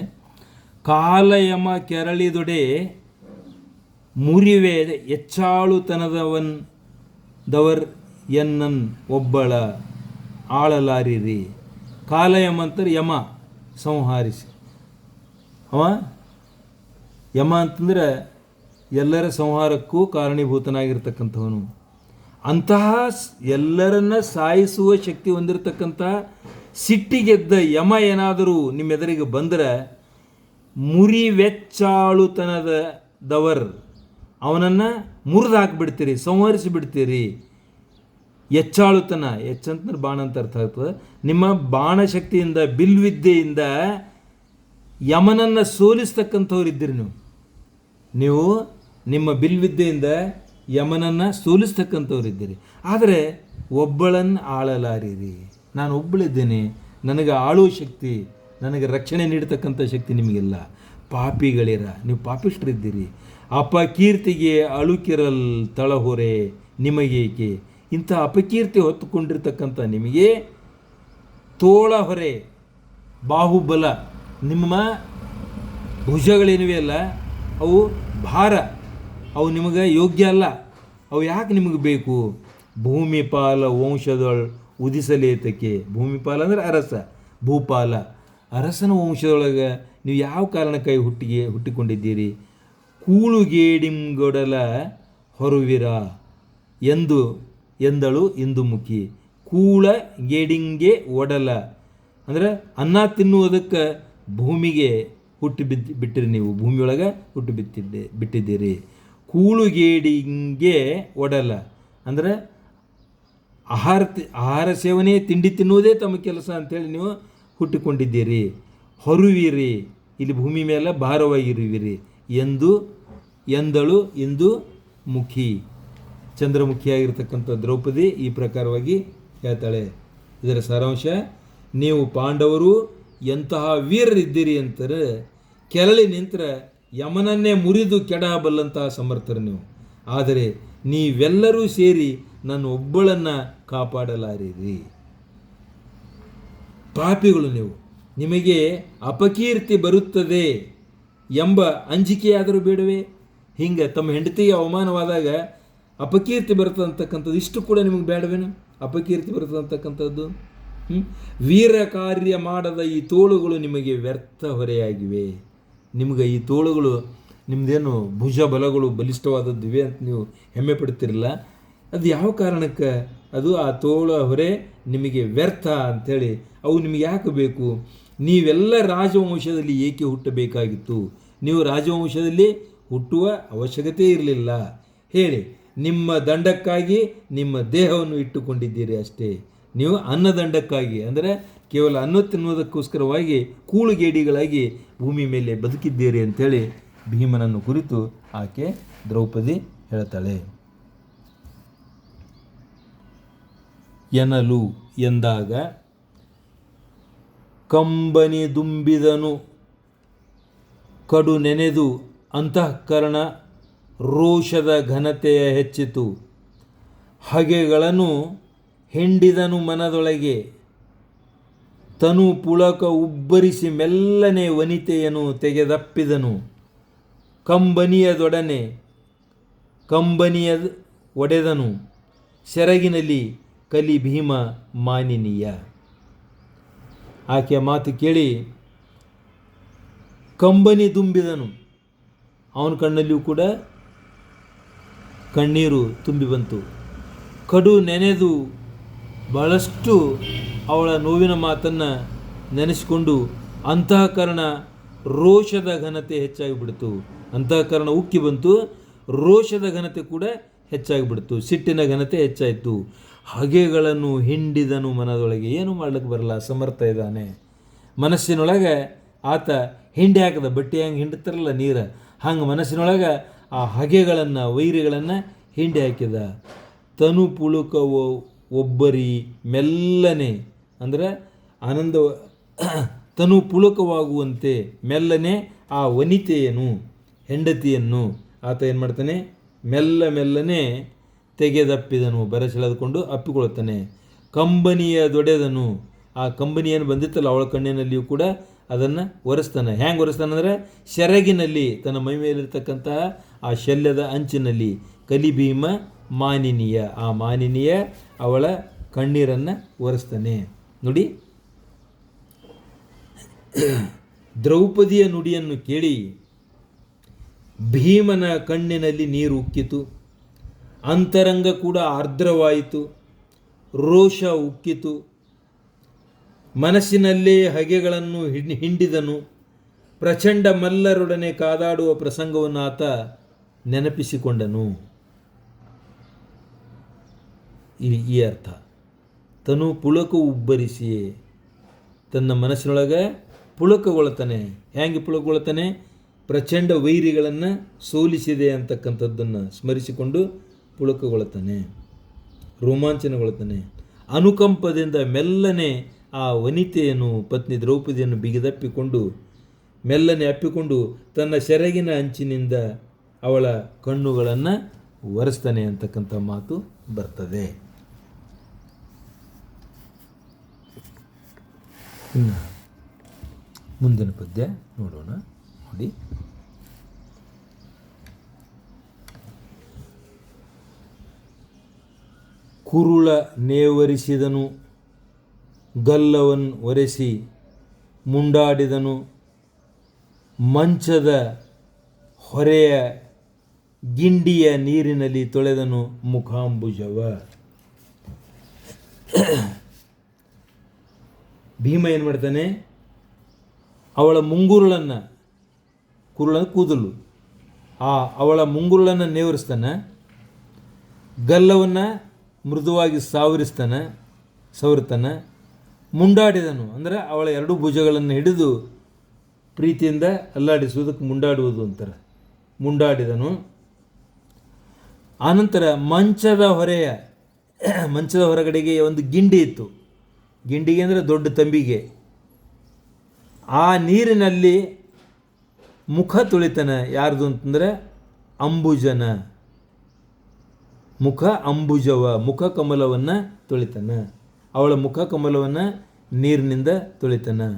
ಕಾಲಯಮ ಕೆರಳಿದೊಡೆ ಮುರಿವೆ ಎಚ್ಚಾಳುತನದವರ್ ಎನ್ನನ್ ಒಬ್ಬಳ ಆಳಲಾರಿರಿ. ಕಾಲಯಮ ಅಂತಾರೆ ಯಮ, ಸಂಹಾರಿಸಿ. ಅವ ಯಮ ಅಂತಂದರೆ ಎಲ್ಲರ ಸಂಹಾರಕ್ಕೂ ಕಾರಣೀಭೂತನಾಗಿರ್ತಕ್ಕಂಥವನು. ಅಂತಹ ಎಲ್ಲರನ್ನ ಸಾಯಿಸುವ ಶಕ್ತಿ ಹೊಂದಿರತಕ್ಕಂಥ ಸಿಟ್ಟಿಗೆದ್ದ ಯಮ ಏನಾದರೂ ನಿಮ್ಮ ಎದುರಿಗೆ ಬಂದರೆ ಮುರಿವೆಚ್ಚಾಳುತನದವರ್ ಅವನನ್ನು ಮುರಿದು ಹಾಕಿಬಿಡ್ತೀರಿ, ಸಂಹರಿಸಿ ಬಿಡ್ತೀರಿ. ಎಚ್ಚಾಳುತನ, ಎಚ್ಚಂತಂದ್ರೆ ಬಾಣ ಅಂತ ಅರ್ಥ ಆಗ್ತದೆ. ನಿಮ್ಮ ಬಾಣಶಕ್ತಿಯಿಂದ, ಬಿಲ್ವಿದ್ಯೆಯಿಂದ ಯಮನನ್ನು ಸೋಲಿಸ್ತಕ್ಕಂಥವ್ರು ಇದ್ದೀರಿ ನೀವು ನಿಮ್ಮ ಬಿಲ್ವಿದ್ಯೆಯಿಂದ ಯಮನನ್ನು ಸೋಲಿಸ್ತಕ್ಕಂಥವ್ರು ಇದ್ದೀರಿ. ಆದರೆ ಒಬ್ಬಳನ್ನು ಆಳಲಾರಿರಿ. ನಾನು ಒಬ್ಬಳಿದ್ದೇನೆ, ನನಗೆ ಆಳುವ ಶಕ್ತಿ, ನನಗೆ ರಕ್ಷಣೆ ನೀಡತಕ್ಕಂಥ ಶಕ್ತಿ ನಿಮಗಿಲ್ಲ. ಪಾಪಿಗಳಿರ, ನೀವು ಪಾಪಿಷ್ಠರಿದ್ದೀರಿ. ಅಪಕೀರ್ತಿಗೆ ಅಳುಕಿರಲ್ ತಳಹೊರೆ ನಿಮಗೇಕೆ. ಇಂಥ ಅಪಕೀರ್ತಿ ಹೊತ್ತುಕೊಂಡಿರ್ತಕ್ಕಂಥ ನಿಮಗೆ ತೋಳ ಹೊರೆ, ಬಾಹುಬಲ, ನಿಮ್ಮ ಭುಜಗಳೇನಿವೆ ಅಲ್ಲ ಅವು ಭಾರ, ಅವು ನಿಮಗೆ ಯೋಗ್ಯ ಅಲ್ಲ. ಅವು ಯಾಕೆ ನಿಮಗೆ ಬೇಕು? ಭೂಮಿಪಾಲ ವಂಶದೊಳ ಉದಿಸಲೇತಕ್ಕೆ. ಭೂಮಿಪಾಲ ಅಂದರೆ ಅರಸ, ಭೂಪಾಲ, ಅರಸನ ವಂಶದೊಳಗೆ ನೀವು ಯಾವ ಕಾರಣಕ್ಕಾಗಿ ಹುಟ್ಟಿಕೊಂಡಿದ್ದೀರಿ? ಕೂಳುಗೇಡಿಂಗೊಡಲ ಹೊರುವಿರ ಎಂದಳು ಇಂದುಮುಖಿ. ಕೂಳ ಗೇಡಿಂಗೆ ಒಡಲ ಅಂದರೆ ಅನ್ನ ತಿನ್ನುವುದಕ್ಕೆ ಭೂಮಿಗೆ ಬಿಟ್ಟಿರಿ, ನೀವು ಭೂಮಿಯೊಳಗೆ ಬಿಟ್ಟಿದ್ದೀರಿ. ಕೂಳುಗೇಡಿಂಗೆ ಒಡಲ ಅಂದರೆ ಆಹಾರ ಸೇವನೆ, ತಿಂಡಿ ತಿನ್ನುವುದೇ ತಮ್ಮ ಕೆಲಸ ಅಂಥೇಳಿ ನೀವು ಹುಟ್ಟಿಕೊಂಡಿದ್ದೀರಿ. ಹೊರುವಿರಿ, ಇಲ್ಲಿ ಭೂಮಿ ಮೇಲೆ ಭಾರವಾಗಿರುವಿರಿ ಎಂದಳು ಇಂದು ಮುಖಿ. ಚಂದ್ರಮುಖಿಯಾಗಿರ್ತಕ್ಕಂಥ ದ್ರೌಪದಿ ಈ ಪ್ರಕಾರವಾಗಿ ಹೇಳ್ತಾಳೆ. ಇದರ ಸಾರಾಂಶ, ನೀವು ಪಾಂಡವರು ಎಂತಹ ವೀರರಿದ್ದೀರಿ ಅಂತಾರೆ, ಕೆರಳಿ ನಿಂತರೆ ಯಮನನ್ನೇ ಮುರಿದು ಕೆಡಬಲ್ಲಂತಹ ಸಮರ್ಥರು ನೀವು. ಆದರೆ ನೀವೆಲ್ಲರೂ ಸೇರಿ ನನ್ನ ಒಬ್ಬಳನ್ನು ಕಾಪಾಡಲಾರಿರಿ. ಪಾಪಿಗಳು ನೀವು, ನಿಮಗೆ ಅಪಕೀರ್ತಿ ಬರುತ್ತದೆ ಎಂಬ ಅಂಜಿಕೆಯಾದರೂ ಬೇಡವೇ? ಹಿಂಗೆ ತಮ್ಮ ಹೆಂಡತಿಗೆ ಅವಮಾನವಾದಾಗ ಅಪಕೀರ್ತಿ ಬರ್ತದಂತಕ್ಕಂಥದ್ದು ಇಷ್ಟು ಕೂಡ ನಿಮಗೆ ಬೇಡವೇನು? ಅಪಕೀರ್ತಿ ಬರ್ತದಂತಕ್ಕಂಥದ್ದು. ವೀರ ಕಾರ್ಯ ಮಾಡದ ಈ ತೋಳುಗಳು ನಿಮಗೆ ವ್ಯರ್ಥ ಹೊರೆಯಾಗಿವೆ. ನಿಮಗೆ ಈ ತೋಳುಗಳು ನಿಮ್ಮದೇನು ಭುಜ ಬಲಗಳು ಬಲಿಷ್ಠವಾದದ್ದಿವೆ ಅಂತ ನೀವು ಹೆಮ್ಮೆ ಪಡ್ತಿರಲ್ಲ, ಅದು ಯಾವ ಕಾರಣಕ್ಕೆ? ಅದು ಆ ತೋಳ ಹೊರೆ ನಿಮಗೆ ವ್ಯರ್ಥ ಅಂಥೇಳಿ. ಅವು ನಿಮಗೆ ಯಾಕೆ ಬೇಕು? ನೀವೆಲ್ಲ ರಾಜವಂಶದಲ್ಲಿ ಏಕೆ ಹುಟ್ಟಬೇಕಾಗಿತ್ತು? ನೀವು ರಾಜವಂಶದಲ್ಲಿ ಹುಟ್ಟುವ ಅವಶ್ಯಕತೆ ಇರಲಿಲ್ಲ. ಹೇಳಿ, ನಿಮ್ಮ ದಂಡಕ್ಕಾಗಿ ನಿಮ್ಮ ದೇಹವನ್ನು ಇಟ್ಟುಕೊಂಡಿದ್ದೀರಿ ಅಷ್ಟೇ. ನೀವು ಅನ್ನದಂಡಕ್ಕಾಗಿ, ಅಂದರೆ ಕೇವಲ ಅನ್ನ ತಿನ್ನುವುದಕ್ಕೋಸ್ಕರವಾಗಿ ಕೂಳುಗೇಡಿಗಳಾಗಿ ಭೂಮಿ ಮೇಲೆ ಬದುಕಿದ್ದೀರಿ ಅಂಥೇಳಿ ಭೀಮನನ್ನು ಕುರಿತು ಆಕೆ ದ್ರೌಪದಿ ಹೇಳ್ತಾಳೆ. ಎನ್ನಲು ಎಂದಾಗ ಕಂಬನಿ ದುಂಬಿದನು ಕಡು ನೆನೆದು ಅಂತಃಕರಣ ರೋಷದ ಘನತೆಯ ಹೆಚ್ಚಿತು. ಹಗೆಗಳನ್ನು ಹಿಂಡಿದನು ಮನದೊಳಗೆ, ತನು ಪುಳಕ ಉಬ್ಬರಿಸಿ ಮೆಲ್ಲನೆ ವನಿತೆಯನ್ನು ತೆಗೆದಪ್ಪಿದನು. ಕಂಬನಿಯದೊಡನೆ ಕಂಬನಿಯ ಒಡೆದನು, ಸೆರಗಿನಲ್ಲಿ ಕಲಿ ಭೀಮ ಮಾನಿನೀಯ. ಆಕೆಯ ಮಾತು ಕೇಳಿ ಕಂಬನಿ ದುಂಬಿದನು, ಅವನ ಕಣ್ಣಲ್ಲಿಯೂ ಕೂಡ ಕಣ್ಣೀರು ತುಂಬಿ ಬಂತು. ಕಡು ನೆನೆದು ಬಹಳಷ್ಟು ಅವಳ ನೋವಿನ ಮಾತನ್ನು ನೆನೆಸಿಕೊಂಡು ಅಂತಃಕರಣ ರೋಷದ ಘನತೆ ಹೆಚ್ಚಾಗಿಬಿಡ್ತು. ಅಂತಃಕರಣ ಉಕ್ಕಿ ಬಂತು, ರೋಷದ ಘನತೆ ಕೂಡ ಹೆಚ್ಚಾಗಿಬಿಡ್ತು, ಸಿಟ್ಟಿನ ಘನತೆ ಹೆಚ್ಚಾಯಿತು. ಹಗೆಗಳನ್ನು ಹಿಂಡಿದನು ಮನದೊಳಗೆ. ಏನು ಮಾಡ್ಲಿಕ್ಕೆ ಬರಲ್ಲ, ಸಮರ್ಥ ಇದ್ದಾನೆ. ಮನಸ್ಸಿನೊಳಗೆ ಆತ ಹಿಂಡಿ ಹಾಕದ, ಬಟ್ಟೆ ಹಂಗೆ ಹಿಂಡ್ತಾರಲ್ಲ ನೀರು, ಹಂಗೆ ಮನಸ್ಸಿನೊಳಗೆ ಆ ಹಗೆಗಳನ್ನು ವೈರಿಗಳನ್ನು ಹಿಂಡಿ ಹಾಕಿದ. ತನು ಪುಳುಕವೋ ಒಬ್ಬರಿ ಮೆಲ್ಲನೆ, ಅಂದರೆ ಆನಂದ ತನು ಪುಳುಕವಾಗುವಂತೆ ಮೆಲ್ಲನೆ ಆ ವನಿತೆಯನ್ನು, ಹೆಂಡತಿಯನ್ನು ಆತ ಏನು ಮಾಡ್ತಾನೆ? ಮೆಲ್ಲನೆ ತೆಗೆದಪ್ಪಿದನು, ಬೆರಸೆಳೆದುಕೊಂಡು ಅಪ್ಪಿಕೊಳ್ಳುತ್ತಾನೆ. ಕಂಬನಿಯ ದೊಡೆದನು, ಆ ಕಂಬನಿಯನ್ನು ಬಂದಿತ್ತಲ್ಲ ಅವಳ ಕಣ್ಣಿನಲ್ಲಿಯೂ ಕೂಡ ಅದನ್ನು ಒರೆಸ್ತಾನೆ. ಹ್ಯಾಂಗೆ ಒರೆಸ್ತಾನೆ ಅಂದರೆ ಸೆರಗಿನಲ್ಲಿ, ತನ್ನ ಮೈ ಮೇಲಿರ್ತಕ್ಕಂತಹ ಆ ಶಲ್ಯದ ಅಂಚಿನಲ್ಲಿ. ಕಲಿಭೀಮ ಮಾನಿನೀಯ, ಆ ಮಾನಿನೀಯ ಅವಳ ಕಣ್ಣೀರನ್ನು ಒರೆಸ್ತಾನೆ. ನೋಡಿ, ದ್ರೌಪದಿಯ ನುಡಿಯನ್ನು ಕೇಳಿ ಭೀಮನ ಕಣ್ಣಿನಲ್ಲಿ ನೀರು ಉಕ್ಕಿತು, ಅಂತರಂಗ ಕೂಡ ಆರ್ದ್ರವಾಯಿತು, ರೋಷ ಉಕ್ಕಿತು. ಮನಸ್ಸಿನಲ್ಲೇ ಹಗೆಗಳನ್ನು ಹಿಂಡಿದನು. ಪ್ರಚಂಡ ಮಲ್ಲರೊಡನೆ ಕಾದಾಡುವ ಪ್ರಸಂಗವನ್ನು ಆತ ನೆನಪಿಸಿಕೊಂಡನು. ಈ ಅರ್ಥ. ತನು ಪುಳಕ ಉಬ್ಬರಿಸಿಯೇ ತನ್ನ ಮನಸ್ಸಿನೊಳಗೆ ಪುಳಕಗೊಳ್ತಾನೆ. ಹೇಗೆ ಪುಳಕಗೊಳ್ತಾನೆ? ಪ್ರಚಂಡ ವೈರಿಗಳನ್ನು ಸೋಲಿಸಿದೆ ಅಂತಕ್ಕಂಥದ್ದನ್ನು ಸ್ಮರಿಸಿಕೊಂಡು ಪುಳಕಗೊಳ್ತಾನೆ, ರೋಮಾಂಚನಗೊಳ್ತಾನೆ. ಅನುಕಂಪದಿಂದ ಮೆಲ್ಲನೆ ಆ ವನಿತೆಯನ್ನು, ಪತ್ನಿ ದ್ರೌಪದಿಯನ್ನು ಬಿಗಿದಪ್ಪಿಕೊಂಡು, ಮೆಲ್ಲನೆ ಅಪ್ಪಿಕೊಂಡು ತನ್ನ ಸೆರಗಿನ ಅಂಚಿನಿಂದ ಅವಳ ಕಣ್ಣುಗಳನ್ನು ಒರೆಸ್ತಾನೆ ಅಂತಕ್ಕಂಥ ಮಾತು ಬರ್ತದೆ. ಇನ್ನು ಮುಂದಿನ ಪದ್ಯ ನೋಡೋಣ. ನೋಡಿ, ಕುರುಳ ನೇವರಿಸಿದನು, ಗಲ್ಲವನ್ನು ಒರೆಸಿ ಮುಂಡಾಡಿದನು, ಮಂಚದ ಹೊರೆಯ ಗಿಂಡಿಯ ನೀರಿನಲ್ಲಿ ತೊಳೆದನು ಮುಖಾಂಬುಜವ. ಭೀಮ ಏನು ಮಾಡ್ತಾನೆ? ಅವಳ ಮುಂಗುರುಳನ್ನು, ಕುರುಳ ಕೂದಲು, ಅವಳ ಮುಂಗುರುಳನ್ನು ನೇವರಿಸ್ತಾನೆ, ಗಲ್ಲವನ್ನು ಮೃದುವಾಗಿ ಸವರ್ತಾನೆ, ಮುಂಡಾಡಿದನು, ಅಂದರೆ ಅವಳ ಎರಡೂ ಭುಜಗಳನ್ನು ಹಿಡಿದು ಪ್ರೀತಿಯಿಂದ ಅಲ್ಲಾಡಿಸುವುದಕ್ಕೆ ಮುಂಡಾಡುವುದು ಅಂತಾರೆ. ಮುಂಡಾಡಿದನು. ಆನಂತರ ಮಂಚದ ಹೊರಗಡೆಗೆ ಒಂದು ಗಿಂಡಿ ಇತ್ತು. ಗಿಂಡಿಗೆ ಅಂದರೆ ದೊಡ್ಡ ತಂಬಿಗೆ. ಆ ನೀರಿನಲ್ಲಿ ಮುಖ ತೊಳಿತಾನೆ. ಯಾರ್ದು ಅಂತಂದರೆ ಅಂಬುಜನ ಮುಖ, ಅಂಬುಜವ ಮುಖ ಕಮಲವನ್ನು ತೊಳಿತಾನೆ. ಅವಳ ಮುಖ ಕಮಲವನ್ನು ನೀರಿನಿಂದ ತೊಳಿತಾನೆ.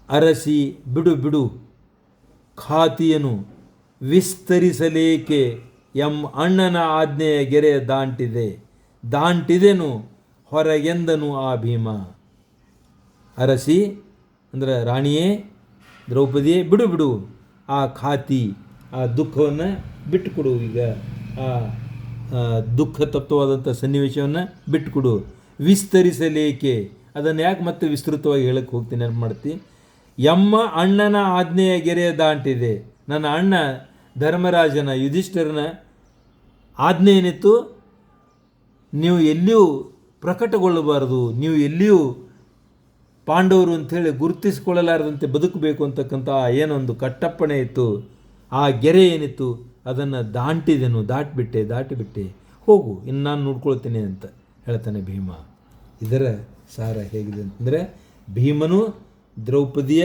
ಅರಸಿ ಬಿಡು ಖಾತಿಯನು ವಿಸ್ತರಿಸಲೇಕೆ ಅಣ್ಣನ ಆಜ್ಞೆಯ ಗೆರೆ ದಾಂಟಿದೆನು ಹೊರಗೆಂದನು ಆ ಭೀಮ. ಅರಸಿ ಅಂದರೆ ರಾಣಿಯೇ, ದ್ರೌಪದಿಯೇ, ಬಿಡು ಆ ಖಾತಿ, ಆ ದುಃಖವನ್ನು ಬಿಟ್ಟುಕೊಡು. ಈಗ ಆ ದುಃಖ ತಪ್ತವಾದಂಥ ಸನ್ನಿವೇಶವನ್ನು ಬಿಟ್ಟುಕೊಡು. ವಿಸ್ತರಿಸಲೇಕೆ, ಅದನ್ನು ಯಾಕೆ ಮತ್ತೆ ವಿಸ್ತೃತವಾಗಿ ಹೇಳಕ್ಕೆ ಹೋಗ್ತೀನಿ ನೆನಪು ಮಾಡ್ತಿ. ಎಮ್ಮ ಅಣ್ಣನ ಆಜ್ಞೆಯ ಗೆರೆಯ ದಾಂಟಿದೆ. ನನ್ನ ಅಣ್ಣ ಧರ್ಮರಾಜನ ಯುಧಿಷ್ಠಿರನ ಆಜ್ಞೆ ಏನಿತ್ತು, ನೀವು ಎಲ್ಲಿಯೂ ಪ್ರಕಟಗೊಳ್ಳಬಾರದು, ನೀವು ಎಲ್ಲಿಯೂ ಪಾಂಡವರು ಅಂಥೇಳಿ ಗುರುತಿಸಿಕೊಳ್ಳಲಾರದಂತೆ ಬದುಕಬೇಕು ಅಂತಕ್ಕಂಥ ಏನೊಂದು ಕಟ್ಟಪ್ಪಣೆ ಇತ್ತು, ಆ ಗೆರೆ ಏನಿತ್ತು ಅದನ್ನು ದಾಟಿಬಿಟ್ಟೆ, ಹೋಗು ಇನ್ನು ನಾನು ನೋಡ್ಕೊಳ್ತೀನಿ ಅಂತ ಹೇಳ್ತಾನೆ ಭೀಮ. ಇದರ ಸಾರ ಹೇಗಿದೆ ಅಂತಂದರೆ, ಭೀಮನು ದ್ರೌಪದಿಯ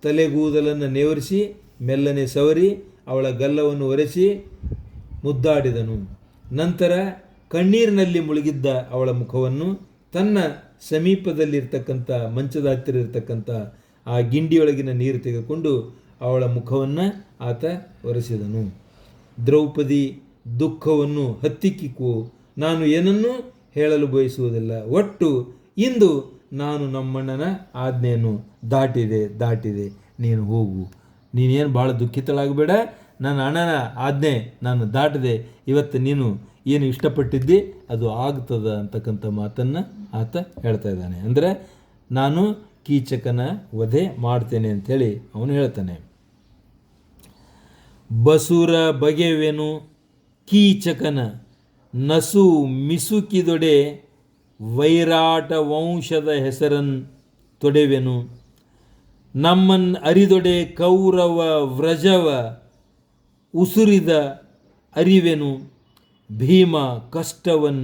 ತಲೆಗೂದಲನ್ನು ನೇವರಿಸಿ ಮೆಲ್ಲನೆ ಸವರಿ ಅವಳ ಗಲ್ಲವನ್ನು ಒರೆಸಿ ಮುದ್ದಾಡಿದನು. ನಂತರ ಕಣ್ಣೀರಿನಲ್ಲಿ ಮುಳುಗಿದ್ದ ಅವಳ ಮುಖವನ್ನು ತನ್ನ ಸಮೀಪದಲ್ಲಿರ್ತಕ್ಕಂಥ ಮಂಚದ ಹತ್ತಿರ ಇರತಕ್ಕಂಥ ಆ ಗಿಂಡಿಯೊಳಗಿನ ನೀರು ತೆಗೆದುಕೊಂಡು ಅವಳ ಮುಖವನ್ನು ಆತ ಒರೆಸಿದನು. ದ್ರೌಪದಿ ದುಃಖವನ್ನು ಹತ್ತಿಕ್ಕಿಕು, ನಾನು ಏನನ್ನೂ ಹೇಳಲು ಬಯಸುವುದಿಲ್ಲ. ಒಟ್ಟು ಇಂದು ನಾನು ನಮ್ಮಣ್ಣನ ಆಜ್ಞೆಯನ್ನು ದಾಟಿದೆ, ನೀನು ಹೋಗು. ನೀನೇನು ಭಾಳ ದುಃಖಿತಳಾಗಬೇಡ, ನನ್ನ ಅಣ್ಣನ ಆಜ್ಞೆ ನಾನು ದಾಟಿದೆ, ಇವತ್ತು ನೀನು ಏನು ಇಷ್ಟಪಟ್ಟಿದ್ದಿ ಅದು ಆಗ್ತದ ಅಂತಕ್ಕಂಥ ಮಾತನ್ನು ಆತ ಹೇಳ್ತಾ ಇದ್ದಾನೆ. ಅಂದರೆ ನಾನು ಕೀಚಕನ ವಧೆ ಮಾಡ್ತೇನೆ ಅಂಥೇಳಿ ಅವನು ಹೇಳ್ತಾನೆ. ಬಸುರ ಬಗೆವೆನು ಕೀಚಕನ ನಸು ಮಿಸುಕಿದೊಡೆ ವೈರಾಟ ವಂಶದ ಹೆಸರನ್ ತೊಡೆವೆನು. ನಮ್ಮನ್ ಅರಿದೊಡೆ ಕೌರವ ವ್ರಜವ ಉಸುರಿದ ಅರಿವೆನು. ಭೀಮ ಕಷ್ಟವನ್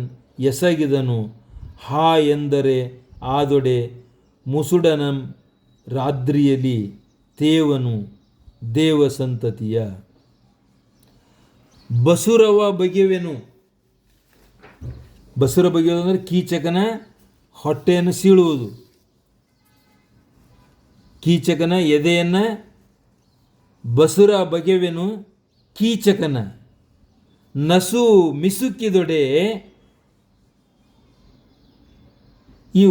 ಎಸಗಿದನು ಹಾ ಎಂದರೆ ಆದೊಡೆ ಮುಸುಡನ ರಾತ್ರಿಯಲ್ಲಿ ತೇವನು ದೇವ ಸಂತತಿಯ. ಬಸುರವ ಬಗೆವೆನು, ಬಸುರ ಬಗೆಯುವುದು ಅಂದರೆ ಕೀಚಕನ ಹೊಟ್ಟೆಯನ್ನು ಸೀಳುವುದು, ಕೀಚಕನ ಎದೆಯನ್ನು ಬಸುರ ಬಗೆವೆನು ಕೀಚಕನ. ನಸು ಮಿಸುಕಿದೊಡೆ, ಈ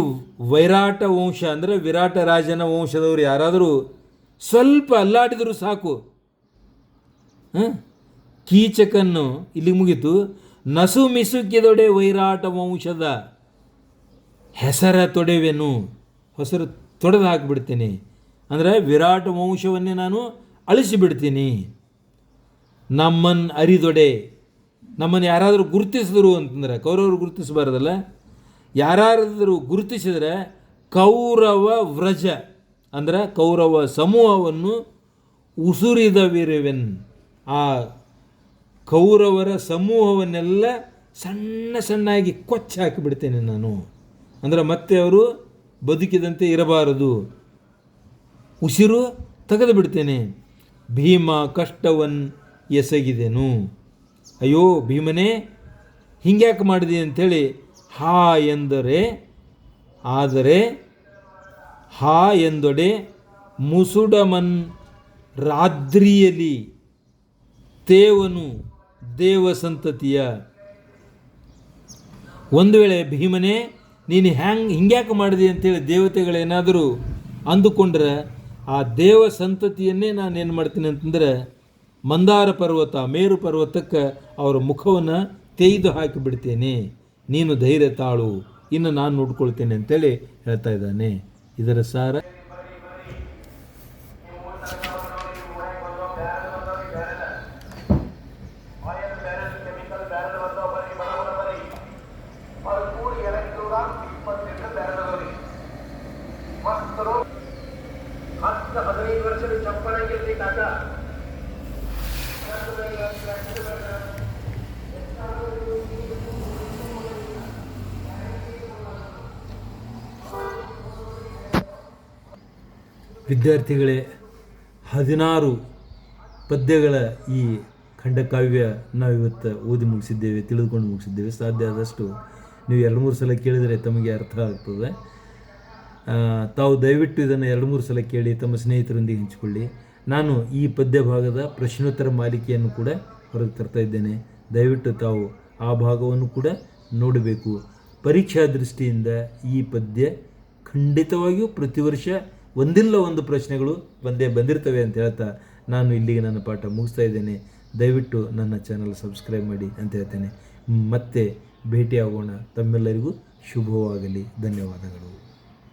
ವೈರಾಟ ವಂಶ ಅಂದರೆ ವಿರಾಟ ರಾಜನ ವಂಶದವರು ಯಾರಾದರೂ ಸ್ವಲ್ಪ ಅಲ್ಲಾಡಿದರೂ ಸಾಕು, ಕೀಚಕನ್ನು ಇಲ್ಲಿಗೆ ಮುಗೀತು. ನಸು ಮಿಸುಕಿದೊಡೆ ವೈರಾಟ ವಂಶದ ಹೆಸರ ತೊಡೆವೆನು, ಹೆಸರು ತೊಡೆದು ಹಾಕಿಬಿಡ್ತೀನಿ, ಅಂದರೆ ವಿರಾಟ ವಂಶವನ್ನೇ ನಾನು ಅಳಿಸಿಬಿಡ್ತೀನಿ. ನಮ್ಮನ್ನು ಅರಿದೊಡೆ, ನಮ್ಮನ್ನು ಯಾರಾದರೂ ಗುರುತಿಸಿದ್ರು ಅಂತಂದರೆ, ಕೌರವರು ಗುರುತಿಸಬಾರ್ದಲ್ಲ, ಯಾರಾದರೂ ಗುರುತಿಸಿದರೆ ಕೌರವ ವ್ರಜ ಅಂದರೆ ಕೌರವ ಸಮೂಹವನ್ನು ಉಸುರಿದ ವೀರವೆನ್, ಆ ಕೌರವರ ಸಮೂಹವನ್ನೆಲ್ಲ ಸಣ್ಣ ಸಣ್ಣಾಗಿ ಕೊಚ್ಚಿ ಹಾಕಿಬಿಡ್ತೇನೆ ನಾನು, ಅಂದರೆ ಮತ್ತೆ ಅವರು ಬದುಕಿದಂತೆ ಇರಬಾರದು, ಉಸಿರು ತೆಗೆದು ಬಿಡ್ತೇನೆ. ಭೀಮ ಕಷ್ಟವನ್ ಎಸಗಿದೆನು, ಅಯ್ಯೋ ಭೀಮನೇ ಹಿಂಗ್ಯಾಕೆ ಮಾಡಿದೆ ಅಂಥೇಳಿ ಹಾ ಎಂದರೆ ಆದರೆ ಹಾ ಎಂದೊಡೆ ಮುಸುಡಮನ್ ರಾತ್ರಿಯಲ್ಲಿ ತೇವನು ದೇವ ಸಂತತಿಯ. ಒಂದು ವೇಳೆ ಭೀಮನೇ ನೀನು ಹಿಂಗ್ಯಾಕೆ ಮಾಡಿದೆ ಅಂತೇಳಿ ದೇವತೆಗಳೇನಾದರೂ ಅಂದುಕೊಂಡ್ರೆ ಆ ದೇವ ಸಂತತಿಯನ್ನೇ ನಾನು ಏನು ಮಾಡ್ತೀನಿ ಅಂತಂದರೆ ಮಂದಾರ ಪರ್ವತ ಮೇರು ಪರ್ವತಕ್ಕೆ ಅವರ ಮುಖವನ್ನು ತೆಗೆದು ಹಾಕಿಬಿಡ್ತೇನೆ, ನೀನು ಧೈರ್ಯ ತಾಳು, ಇನ್ನು ನಾನು ನೋಡ್ಕೊಳ್ತೇನೆ ಅಂತೇಳಿ ಹೇಳ್ತಾ ಇದ್ದಾನೆ. ಇದರ ಸಾರ ವಿದ್ಯಾರ್ಥಿಗಳೇ, 16 ಪದ್ಯಗಳ ಈ ಖಂಡಕಾವ್ಯ ನಾವಿವತ್ತು ಓದಿ ಮುಗಿಸಿದ್ದೇವೆ, ತಿಳಿದುಕೊಂಡು ಮುಗಿಸಿದ್ದೇವೆ. ಸಾಧ್ಯ ಆದಷ್ಟು ನೀವು 2-3 ಸಲ ಕೇಳಿದರೆ ತಮಗೆ ಅರ್ಥ ಆಗ್ತದೆ. ತಾವು ದಯವಿಟ್ಟು ಇದನ್ನು 2-3 ಸಲ ಕೇಳಿ ತಮ್ಮ ಸ್ನೇಹಿತರೊಂದಿಗೆ ಹಂಚಿಕೊಳ್ಳಿ. ನಾನು ಈ ಪದ್ಯ ಭಾಗದ ಪ್ರಶ್ನೋತ್ತರ ಮಾಲಿಕೆಯನ್ನು ಕೂಡ ಹೊರಗೆ ತರ್ತಾ ಇದ್ದೇನೆ. ದಯವಿಟ್ಟು ತಾವು ಆ ಭಾಗವನ್ನು ಕೂಡ ನೋಡಬೇಕು. ಪರೀಕ್ಷಾ ದೃಷ್ಟಿಯಿಂದ ಈ ಪದ್ಯ ಖಂಡಿತವಾಗಿಯೂ ಪ್ರತಿ ವರ್ಷ ಒಂದಿಲ್ಲ ಒಂದು ಪ್ರಶ್ನೆಗಳು ಬಂದಿರ್ತವೆ ಅಂತ ಹೇಳ್ತಾ ನಾನು ಇಲ್ಲಿಗೆ ನನ್ನ ಪಾಠ ಮುಗಿಸ್ತಾ ಇದ್ದೇನೆ. ದಯವಿಟ್ಟು ನನ್ನ ಚಾನಲ್ ಸಬ್ಸ್ಕ್ರೈಬ್ ಮಾಡಿ ಅಂತ ಹೇಳ್ತೇನೆ. ಮತ್ತೆ ಭೇಟಿಯಾಗೋಣ. ತಮ್ಮೆಲ್ಲರಿಗೂ ಶುಭವಾಗಲಿ. ಧನ್ಯವಾದಗಳು.